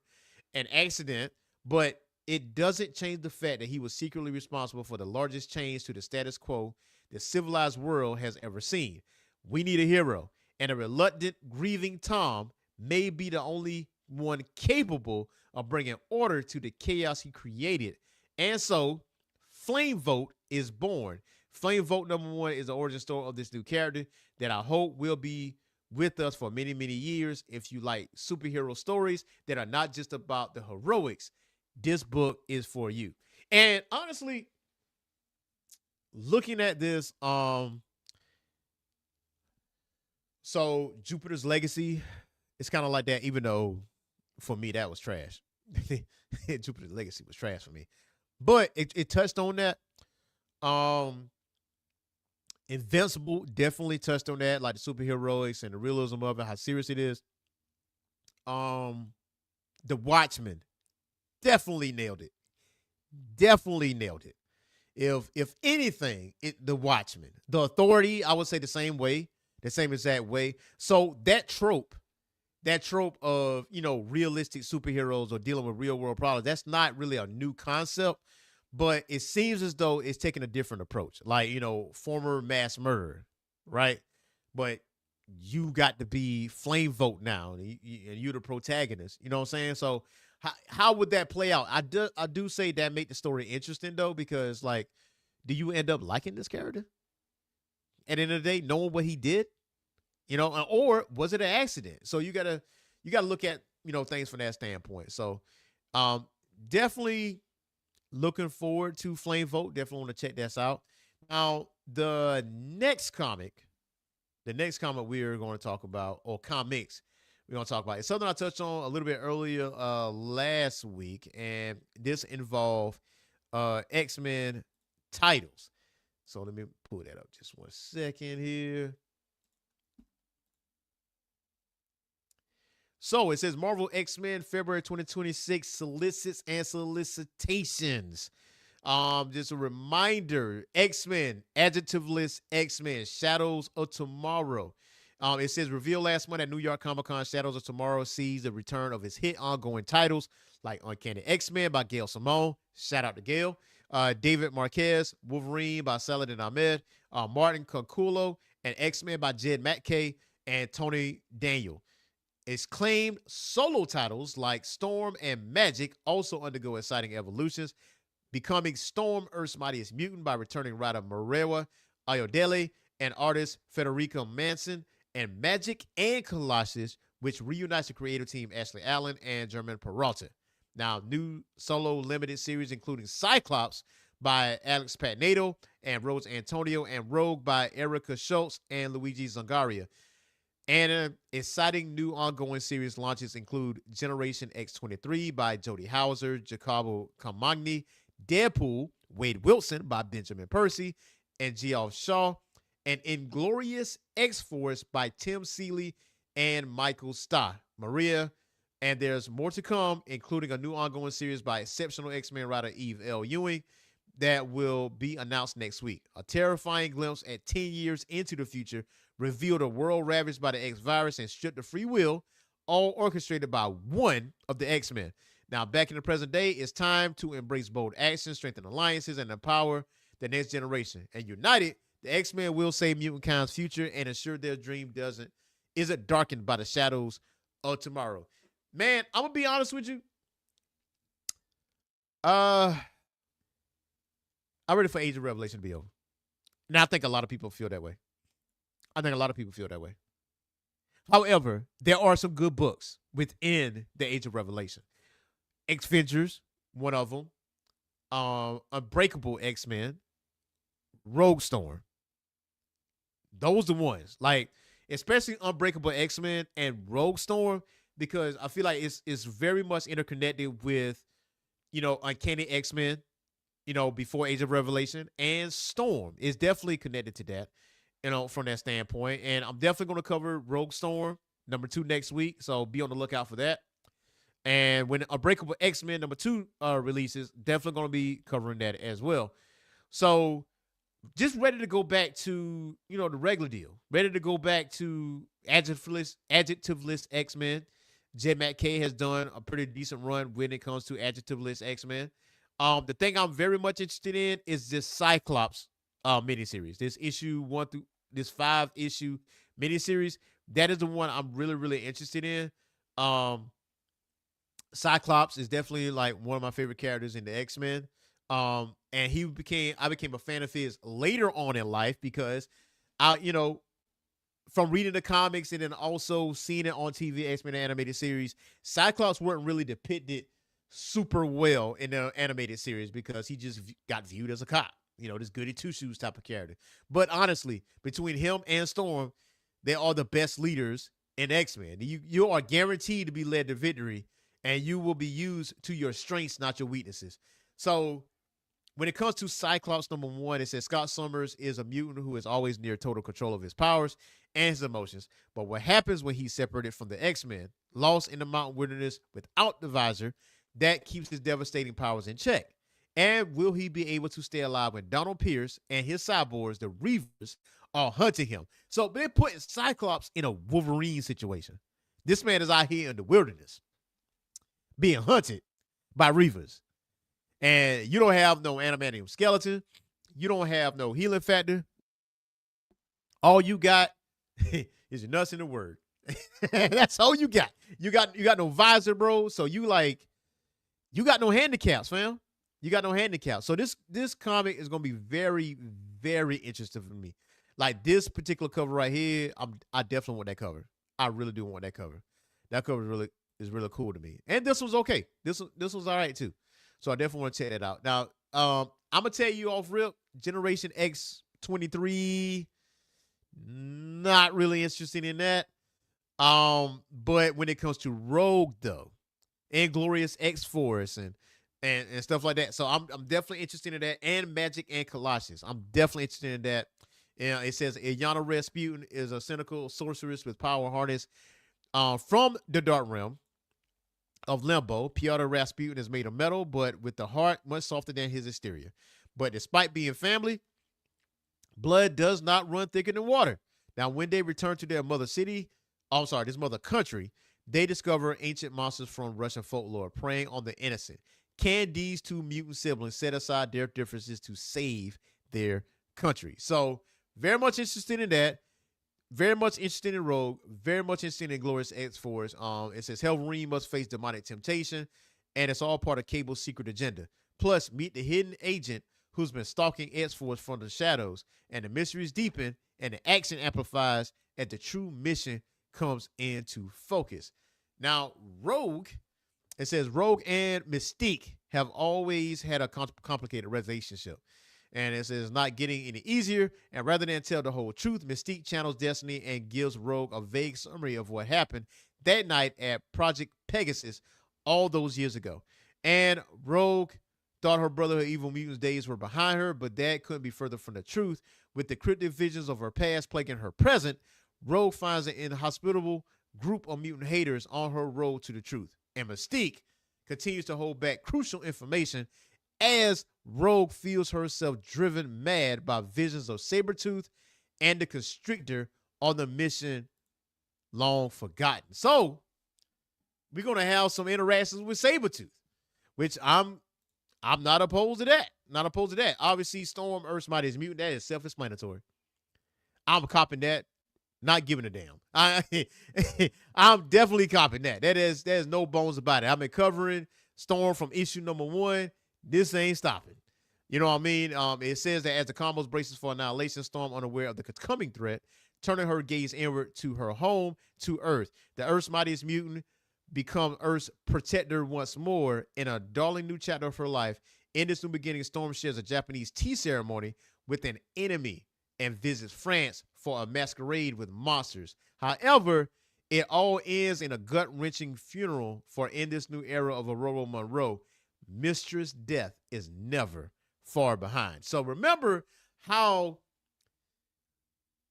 An accident, but it doesn't change the fact that he was secretly responsible for the largest change to the status quo the civilized world has ever seen. We need a hero, and a reluctant, grieving Tom may be the only one capable of bringing order to the chaos he created. And so, Flame Vote is born. Flame Vote #1 is the origin story of this new character that I hope will be with us for many, many years. If you like superhero stories that are not just about the heroics, this book is for you. And honestly, looking at this, so Jupiter's Legacy, it's kind of like that, even though for me that was trash. Jupiter's Legacy was trash for me. But it touched on that. Invincible definitely touched on that, like the superheroics and the realism of it, how serious it is. The Watchmen definitely nailed it. Definitely nailed it. If anything, the Watchmen, the Authority, I would say the same way, the same exact way. So that trope of realistic superheroes or dealing with real world problems, that's not really a new concept, but it seems as though it's taking a different approach. Like, former mass murderer, right? But you got to be Flame Vote now, and you're the protagonist. You know what I'm saying? So how would that play out? I do say that make the story interesting though, because like, do you end up liking this character at the end of the day, knowing what he did? Or was it an accident? So you gotta look at things from that standpoint. So definitely looking forward to Flame Vote. Definitely want to check this out. Now the next comic we're going to talk about, or comics we're going to talk about, is something I touched on a little bit earlier last week, and this involved X-Men titles. So let me pull that up just 1 second here. So it says Marvel X-Men February 2026 solicits and solicitations. Just a reminder, X-Men, adjectiveless X-Men, Shadows of Tomorrow. It says revealed last month at New York Comic Con, Shadows of Tomorrow sees the return of his hit ongoing titles like Uncanny X-Men by Gail Simone. Shout out to Gail. David Marquez, Wolverine by Saladin Ahmed, Martin Conculo, and X-Men by Jed Matkey and Tony Daniel. It's claimed solo titles like Storm and Magic also undergo exciting evolutions, becoming Storm, Earth's Mightiest Mutant by returning writer Marewa Ayodele and artist Federico Manson, and Magic and Colossus, which reunites the creative team Ashley Allen and German Peralta. Now, new solo limited series including Cyclops by Alex Patnato and Rose Antonio, and Rogue by Erica Schultz and Luigi Zangaria. And exciting new ongoing series launches include Generation X-23 by Jody Hauser, Jacobo Camagni, Deadpool, Wade Wilson by Benjamin Percy and Geoff Shaw, and Inglorious X-Force by Tim Seeley and Michael Starr. Maria, and there's more to come, including a new ongoing series by exceptional X-Men writer Eve L. Ewing that will be announced next week. A terrifying glimpse at 10 years into the future revealed a world ravaged by the X-Virus and stripped of free will, all orchestrated by one of the X-Men. Now, back in the present day, it's time to embrace bold action, strengthen alliances, and empower the next generation. And united, The X-Men will save mutant kind's future and ensure their dream isn't darkened by the shadows of tomorrow. Man, I'm gonna be honest with you. Uh, I'm ready for Age of Revelation to be over. Now I think a lot of people feel that way. I think a lot of people feel that way. However, there are some good books within the Age of Revelation. X Vengers, one of them. Unbreakable X-Men, Rogue Storm. Those the ones. Like, especially Unbreakable X-Men and Rogue Storm, because I feel like it's very much interconnected with, Uncanny X-Men, before Age of Revelation, and Storm is definitely connected to that, from that standpoint. And I'm definitely going to cover Rogue Storm #2 next week, so be on the lookout for that. And when Unbreakable X-Men #2 releases, definitely going to be covering that as well. So just ready to go back to, the regular deal. Ready to go back to adjectiveless X-Men. J. Matt K has done a pretty decent run when it comes to adjectiveless X-Men. The thing I'm very much interested in is this Cyclops miniseries. This issue 1 through this 5-issue miniseries. That is the one I'm really, really interested in. Cyclops is definitely like one of my favorite characters in the X-Men. And I became a fan of his later on in life because from reading the comics and then also seeing it on TV, X-Men animated series, Cyclops weren't really depicted super well in the animated series because he just got viewed as a cop, this goody two shoes type of character. But honestly, between him and Storm, they are the best leaders in X-Men. You are guaranteed to be led to victory, and you will be used to your strengths, not your weaknesses. So when it comes to Cyclops #1, it says Scott Summers is a mutant who is always near total control of his powers and his emotions. But what happens when he's separated from the X-Men, lost in the mountain wilderness without the visor, that keeps his devastating powers in check? And will he be able to stay alive when Donald Pierce and his cyborgs, the Reavers, are hunting him? So they're putting Cyclops in a Wolverine situation. This man is out here in the wilderness being hunted by Reavers. And you don't have no adamantium skeleton. You don't have no healing factor. All you got is your nuts in the word. That's all you got. You got no visor, bro. So you got no handicaps, fam. You got no handicaps. So this comic is gonna be very, very interesting for me. Like this particular cover right here, I definitely want that cover. I really do want that cover. That cover is really cool to me. And this was okay. This was all right too. So I definitely want to check that out. Now, I'm gonna tell you off rip, Generation X-23, not really interested in that. But when it comes to Rogue though, Inglorious X-Force and stuff like that, so I'm definitely interested in that. And Magic and Colossus, I'm definitely interested in that. It says Ilyana Rasputin is a cynical sorceress with power harnessed from the Dark Realm of Limbo. Pyotr Rasputin is made of metal, but with the heart much softer than his exterior. But despite being family, blood does not run thicker than water. Now, when they return to their mother country, they discover ancient monsters from Russian folklore preying on the innocent. Can these two mutant siblings set aside their differences to save their country? So, very much interested in that. Very much interested in Rogue. Very much interested in Glorious X-Force. It says Wolverine must face demonic temptation, and it's all part of Cable's secret agenda. Plus, meet the hidden agent who's been stalking X-Force from the shadows, and the mysteries deepen, and the action amplifies as the true mission comes into focus. Now, Rogue, it says Rogue and Mystique have always had a complicated relationship. And it says not getting any easier. And rather than tell the whole truth, Mystique channels Destiny and gives Rogue a vague summary of what happened that night at Project Pegasus all those years ago. And Rogue thought her brother, her evil mutants days were behind her, but that couldn't be further from the truth. With the cryptic visions of her past plaguing her present, Rogue finds an inhospitable group of mutant haters on her road to the truth. And Mystique continues to hold back crucial information as Rogue feels herself driven mad by visions of Sabretooth and the Constrictor on the mission long forgotten. So, we're going to have some interactions with Sabretooth, which I'm not opposed to that. Not opposed to that. Obviously, Storm, Earth's mightiest mutant, that is self-explanatory. I'm copping that. Not giving a damn. I'm definitely copping that. There's no bones about it. I've been covering Storm from issue number 1. This ain't stopping. You know what I mean? It says that as the combos braces for annihilation, Storm, unaware of the coming threat, turning her gaze inward to her home, to Earth. The Earth's mightiest mutant become Earth's protector once more in a darling new chapter of her life. In this new beginning, Storm shares a Japanese tea ceremony with an enemy and visits France for a masquerade with monsters. However, it all ends in a gut-wrenching funeral, for in this new era of Aurora Monroe, Mistress Death is never far behind. So remember how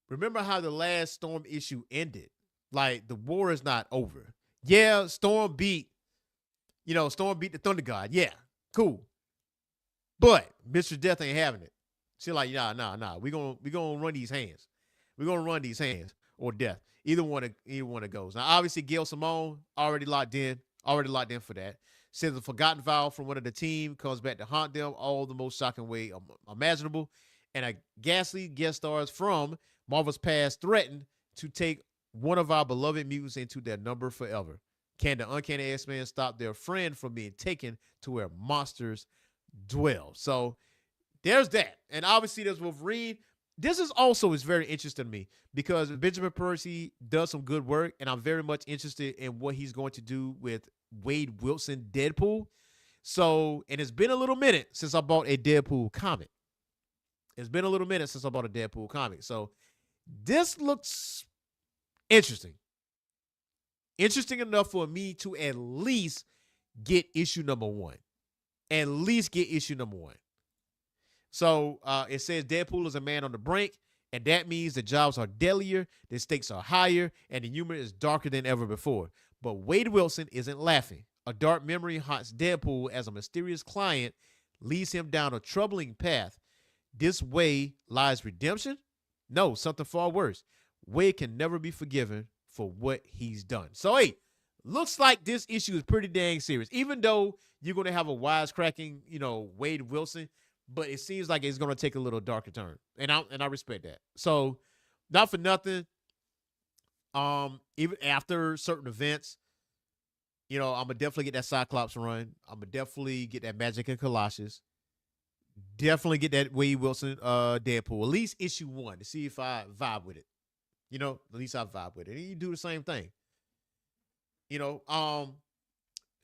the last Storm issue ended. Like, the war is not over. Yeah, Storm beat the Thunder God. Yeah, cool. But Mistress Death ain't having it. She like, nah. We gonna run these hands. We're gonna run these hands or death. Either one of goes. Now, obviously, Gail Simone already locked in for that. Says a forgotten vow from one of the team comes back to haunt them all the most shocking way imaginable. And a ghastly guest stars from Marvel's past threaten to take one of our beloved mutants into their number forever. Can the Uncanny X-Men stop their friend from being taken to where monsters dwell? So there's that. And obviously there's Wolverine. This is very interesting to me because Benjamin Percy does some good work, and I'm very much interested in what he's going to do with Wade Wilson Deadpool. So, and it's been a little minute since I bought a Deadpool comic. So this looks interesting. Interesting enough for me to at least get issue number 1. So it says Deadpool is a man on the brink, and that means the jobs are deadlier, the stakes are higher, and the humor is darker than ever before. But Wade Wilson isn't laughing. A dark memory haunts Deadpool as a mysterious client leads him down a troubling path. This way lies redemption? No, something far worse. Wade can never be forgiven for what he's done. So, hey, looks like this issue is pretty dang serious. Even though you're going to have a wisecracking, Wade Wilson, but it seems like it's going to take a little darker turn. And I respect that. So, not for nothing, even after certain events, I'm going to definitely get that Cyclops run. I'm going to definitely get that Magic and Colossus. Definitely get that Wade Wilson Deadpool. At least issue 1 to see if I vibe with it. At least I vibe with it. And you do the same thing.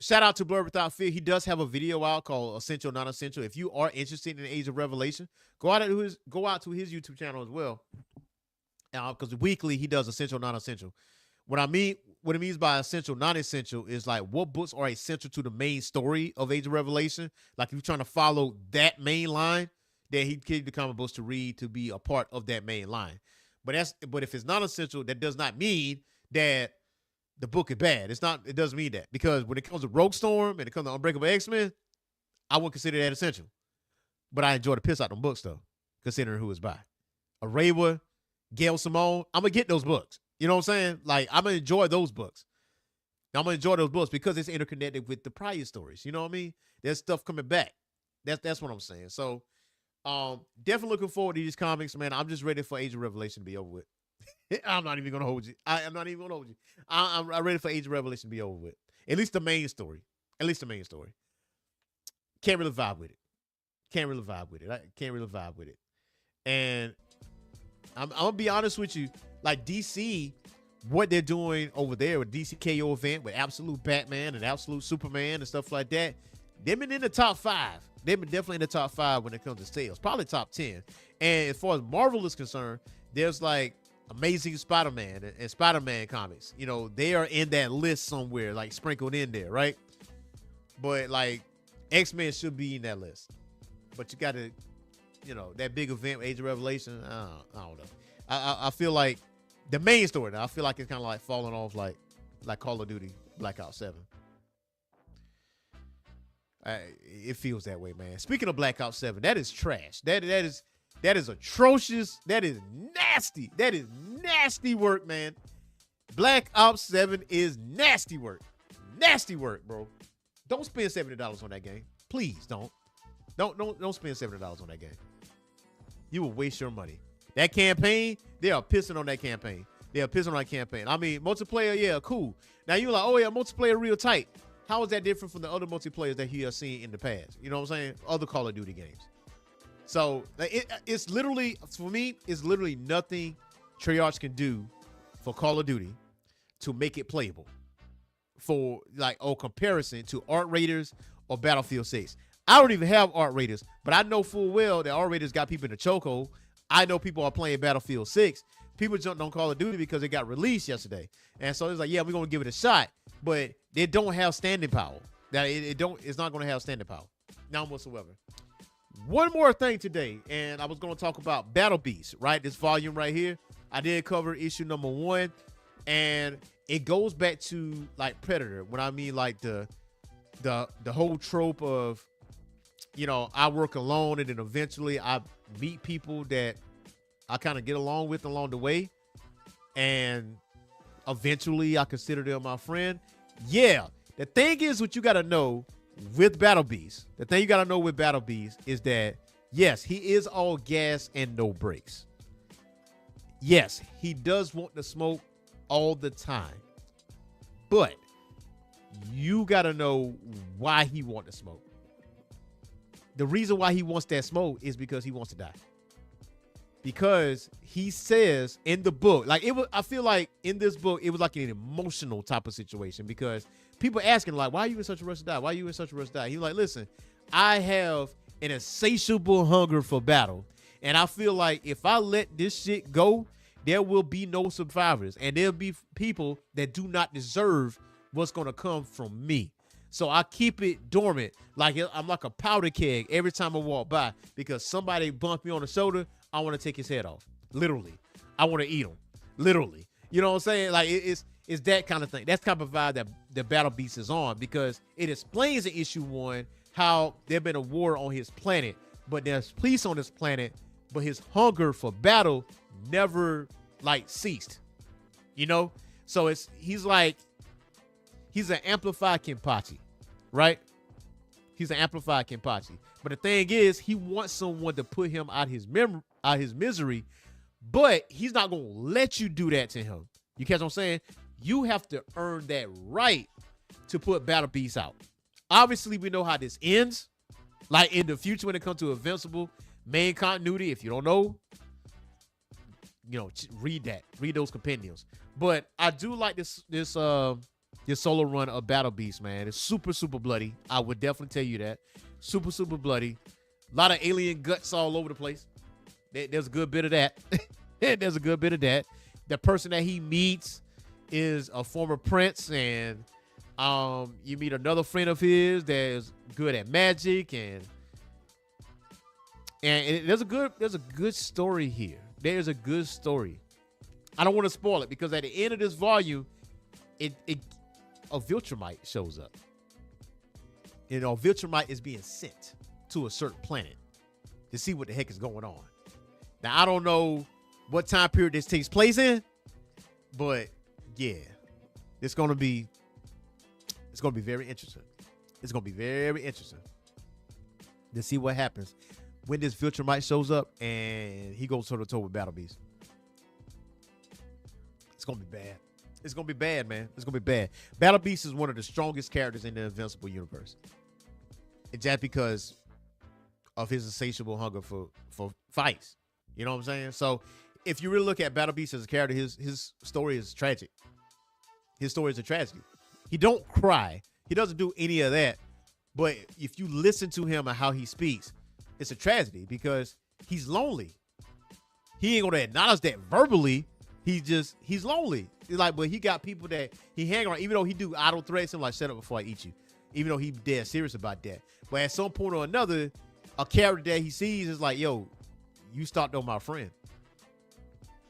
Shout out to Blur Without Fear. He does have a video out called Essential Not Essential. If you are interested in Age of Revelation, go out to his YouTube channel as well. Because weekly he does Essential Not Essential. What it means by essential, non-essential is like what books are essential to the main story of Age of Revelation. Like if you're trying to follow that main line, then he gave the comic books to read to be a part of that main line. But if it's not essential, that does not mean that the book is bad. It doesn't mean that. Because when it comes to Rogue Storm and it comes to Unbreakable X-Men, I wouldn't consider that essential. But I enjoy the piss out of them books though, considering who it's by. Arawa, Gail Simone, I'm gonna get those books. You know what I'm saying? Like, I'm going to enjoy those books. Because it's interconnected with the prior stories. You know what I mean? There's stuff coming back. That's what I'm saying. So, definitely looking forward to these comics, man. I'm just ready for Age of Revelation to be over with. I'm not even going to hold you. I'm not even going to hold you. I'm ready for Age of Revelation to be over with. At least the main story. Can't really vibe with it. And I'm going to be honest with you. Like DC, what they're doing over there with DCKO event with Absolute Batman and Absolute Superman and stuff like that, they've been in the top 5. They've been definitely in the top 5 when it comes to sales, probably top 10. And as far as Marvel is concerned, there's like Amazing Spider-Man and Spider-Man comics. They are in that list somewhere, like sprinkled in there, right? But like X-Men should be in that list. But you got to, that big event, Age of Revelation, I don't know. I feel like the main story now, I feel like it's kind of like falling off like Call of Duty Black Ops 7. It feels that way, man. Speaking of Black Ops 7, that is trash. That is atrocious. That is nasty. That is nasty work, man. Black Ops 7 is nasty work. Nasty work, bro. Don't spend $70 on that game. Please don't. Don't spend $70 on that game. You will waste your money. That campaign, they are pissing on that campaign. They are pissing on that campaign. I mean, multiplayer, yeah, cool. Now you're like, oh yeah, multiplayer real tight. How is that different from the other multiplayers that you have seen in the past? You know what I'm saying? Other Call of Duty games. So it's literally, for me, it's literally nothing Treyarch can do for Call of Duty to make it playable. For like, or comparison to Art Raiders or Battlefield 6. I don't even have Art Raiders, but I know full well that Art Raiders got people in the chokehold. I know people are playing Battlefield 6. People jumped on Call of Duty because it got released yesterday. And so it's like, yeah, we're going to give it a shot, but they don't have standing power. That it's not going to have standing power. None whatsoever. One more thing today, and I was going to talk about Battle Beast, right? This volume right here. I did cover issue number 1, and it goes back to like Predator, when I mean like the whole trope of, you know, I work alone and then eventually I meet people that I kind of get along with along the way, and eventually I consider them my friend. Yeah, the thing is, what you got to know with Battle Beast, is that, yes, he is all gas and no brakes. Yes, he does want to smoke all the time, but you got to know why he wants to smoke. The reason why he wants that smoke is because he wants to die. Because he says in the book, like I feel like in this book, it was like an emotional type of situation, because people asking like, why are you in such a rush to die? Why are you in such a rush to die? He's like, listen, I have an insatiable hunger for battle. And I feel like if I let this shit go, there will be no survivors. And there'll be people that do not deserve what's going to come from me. So I keep it dormant. Like I'm like a powder keg every time I walk by, because somebody bumped me on the shoulder. I want to take his head off. Literally. I want to eat him. Literally. You know what I'm saying? Like it's that kind of thing. That's kind of vibe that the Battle Beast is on, because it explains in issue 1 how there's been a war on his planet, but there's peace on this planet, but his hunger for battle never like ceased. You know? So he's an amplified Kenpachi, right? He's an amplified Kenpachi. But the thing is, he wants someone to put him out his misery, but he's not going to let you do that to him. You catch what I'm saying? You have to earn that right to put Battle Beast out. Obviously, we know how this ends. Like in the future, when it comes to Invincible main continuity, if you don't know, you know, read those compendiums. But I do like this solo run of Battle Beast, man. It's super, super bloody. I would definitely tell you that. Super, super bloody. A lot of alien guts all over the place. There's a good bit of that. There's a good bit of that. The person that he meets is a former prince, and you meet another friend of his that is good at magic, and there's a good story here. There's a good story. I don't want to spoil it, because at the end of this volume, a Viltrumite shows up. You know, Viltrumite is being sent to a certain planet to see what the heck is going on. Now, I don't know what time period this takes place in, but yeah, it's going to be very interesting. It's going to be very interesting to see what happens when this Viltrumite shows up and he goes toe to toe with Battle Beast. It's going to be bad. It's going to be bad, man. It's going to be bad. Battle Beast is one of the strongest characters in the Invincible universe. It's just because of his insatiable hunger for fights. You know what I'm saying? So if you really look at Battle Beast as a character, his story is tragic. His story is a tragedy. He don't cry. He doesn't do any of that. But if you listen to him and how he speaks, it's a tragedy, because he's lonely. He ain't going to acknowledge that verbally. He's lonely. It's like, but he got people that he hang around, even though he do idle threats and like, shut up before I eat you. Even though he's dead serious about that. But at some point or another, a character that he sees is like, yo, you stopped on my friend.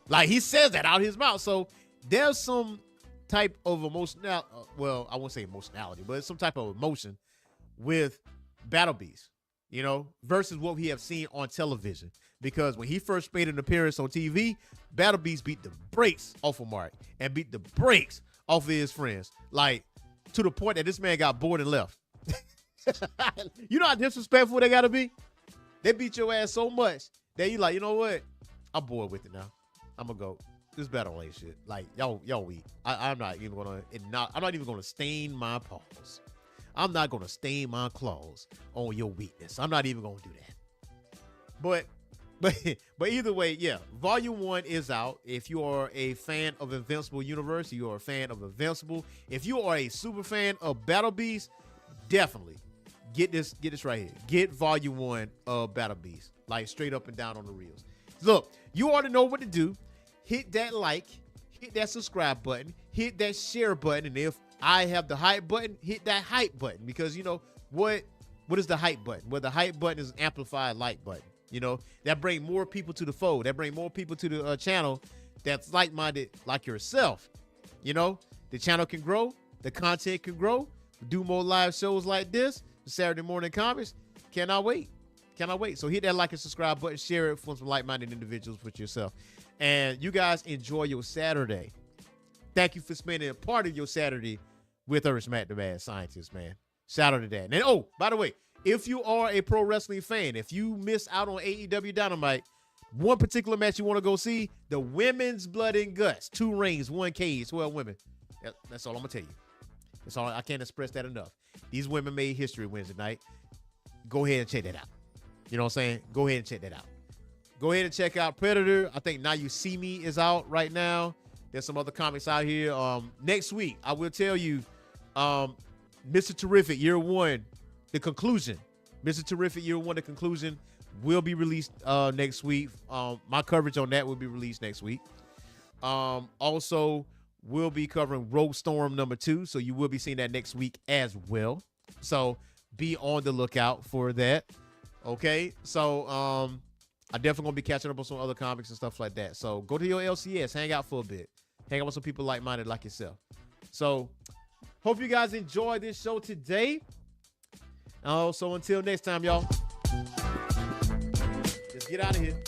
Like, he says that out of his mouth. So there's some type of emotional, well, I won't say emotionality, but it's some type of emotion with Battle Beast, you know, versus what we have seen on television. Because when he first made an appearance on TV, Battle Beast beat the brakes off of Mark and beat the brakes off of his friends. Like, to the point that this man got bored and left. You know how disrespectful they got to be? They beat your ass so much that you like, you know what? I'm bored with it now. I'm gonna go. This battle ain't shit. Like y'all weak. I'm not even gonna. I'm not even gonna stain my paws. I'm not gonna stain my claws on your weakness. I'm not even gonna do that. But either way, yeah. Volume 1 is out. If you are a fan of Invincible Universe, you are a fan of Invincible. If you are a super fan of Battle Beast, definitely get this right here. Get Volume 1 of Battle Beast. Like straight up and down on the reels. Look, you already know what to do. Hit that like, hit that subscribe button, hit that share button, and if I have the hype button, hit that hype button, because you know what is the hype button? Well, the hype button is an amplified like button. You know, that bring more people to the fold. That bring more people to the channel that's like-minded like yourself. You know, the channel can grow, the content can grow. Do more live shows like this, the Saturday morning comics. Cannot wait. Cannot wait. So hit that like and subscribe button, share it for some like-minded individuals with yourself. And you guys enjoy your Saturday. Thank you for spending a part of your Saturday with Earth's Matt the Mad Scientist, man. Shout out to that. And oh, by the way, if you are a pro wrestling fan, if you miss out on AEW Dynamite, one particular match you want to go see, the Women's Blood and Guts. 2 rings, 1 cage, 12 women. That's all I'm going to tell you. That's all. I can't express that enough. These women made history Wednesday night. Go ahead and check that out. You know what I'm saying? Go ahead and check that out. Go ahead and check out Predator. I think Now You See Me is out right now. There's some other comics out here. Next week, I will tell you, Mr. Terrific Year 1, the conclusion. Mr. Terrific Year 1, the conclusion will be released next week. My coverage on that will be released next week. Also, we'll be covering Rogue Storm #2, so you will be seeing that next week as well. So be on the lookout for that. Okay, so I definitely gonna be catching up on some other comics and stuff like that. So go to your LCS, hang out for a bit, hang out with some people like-minded like yourself. So hope you guys enjoyed this show today. So until next time, y'all, let's get out of here.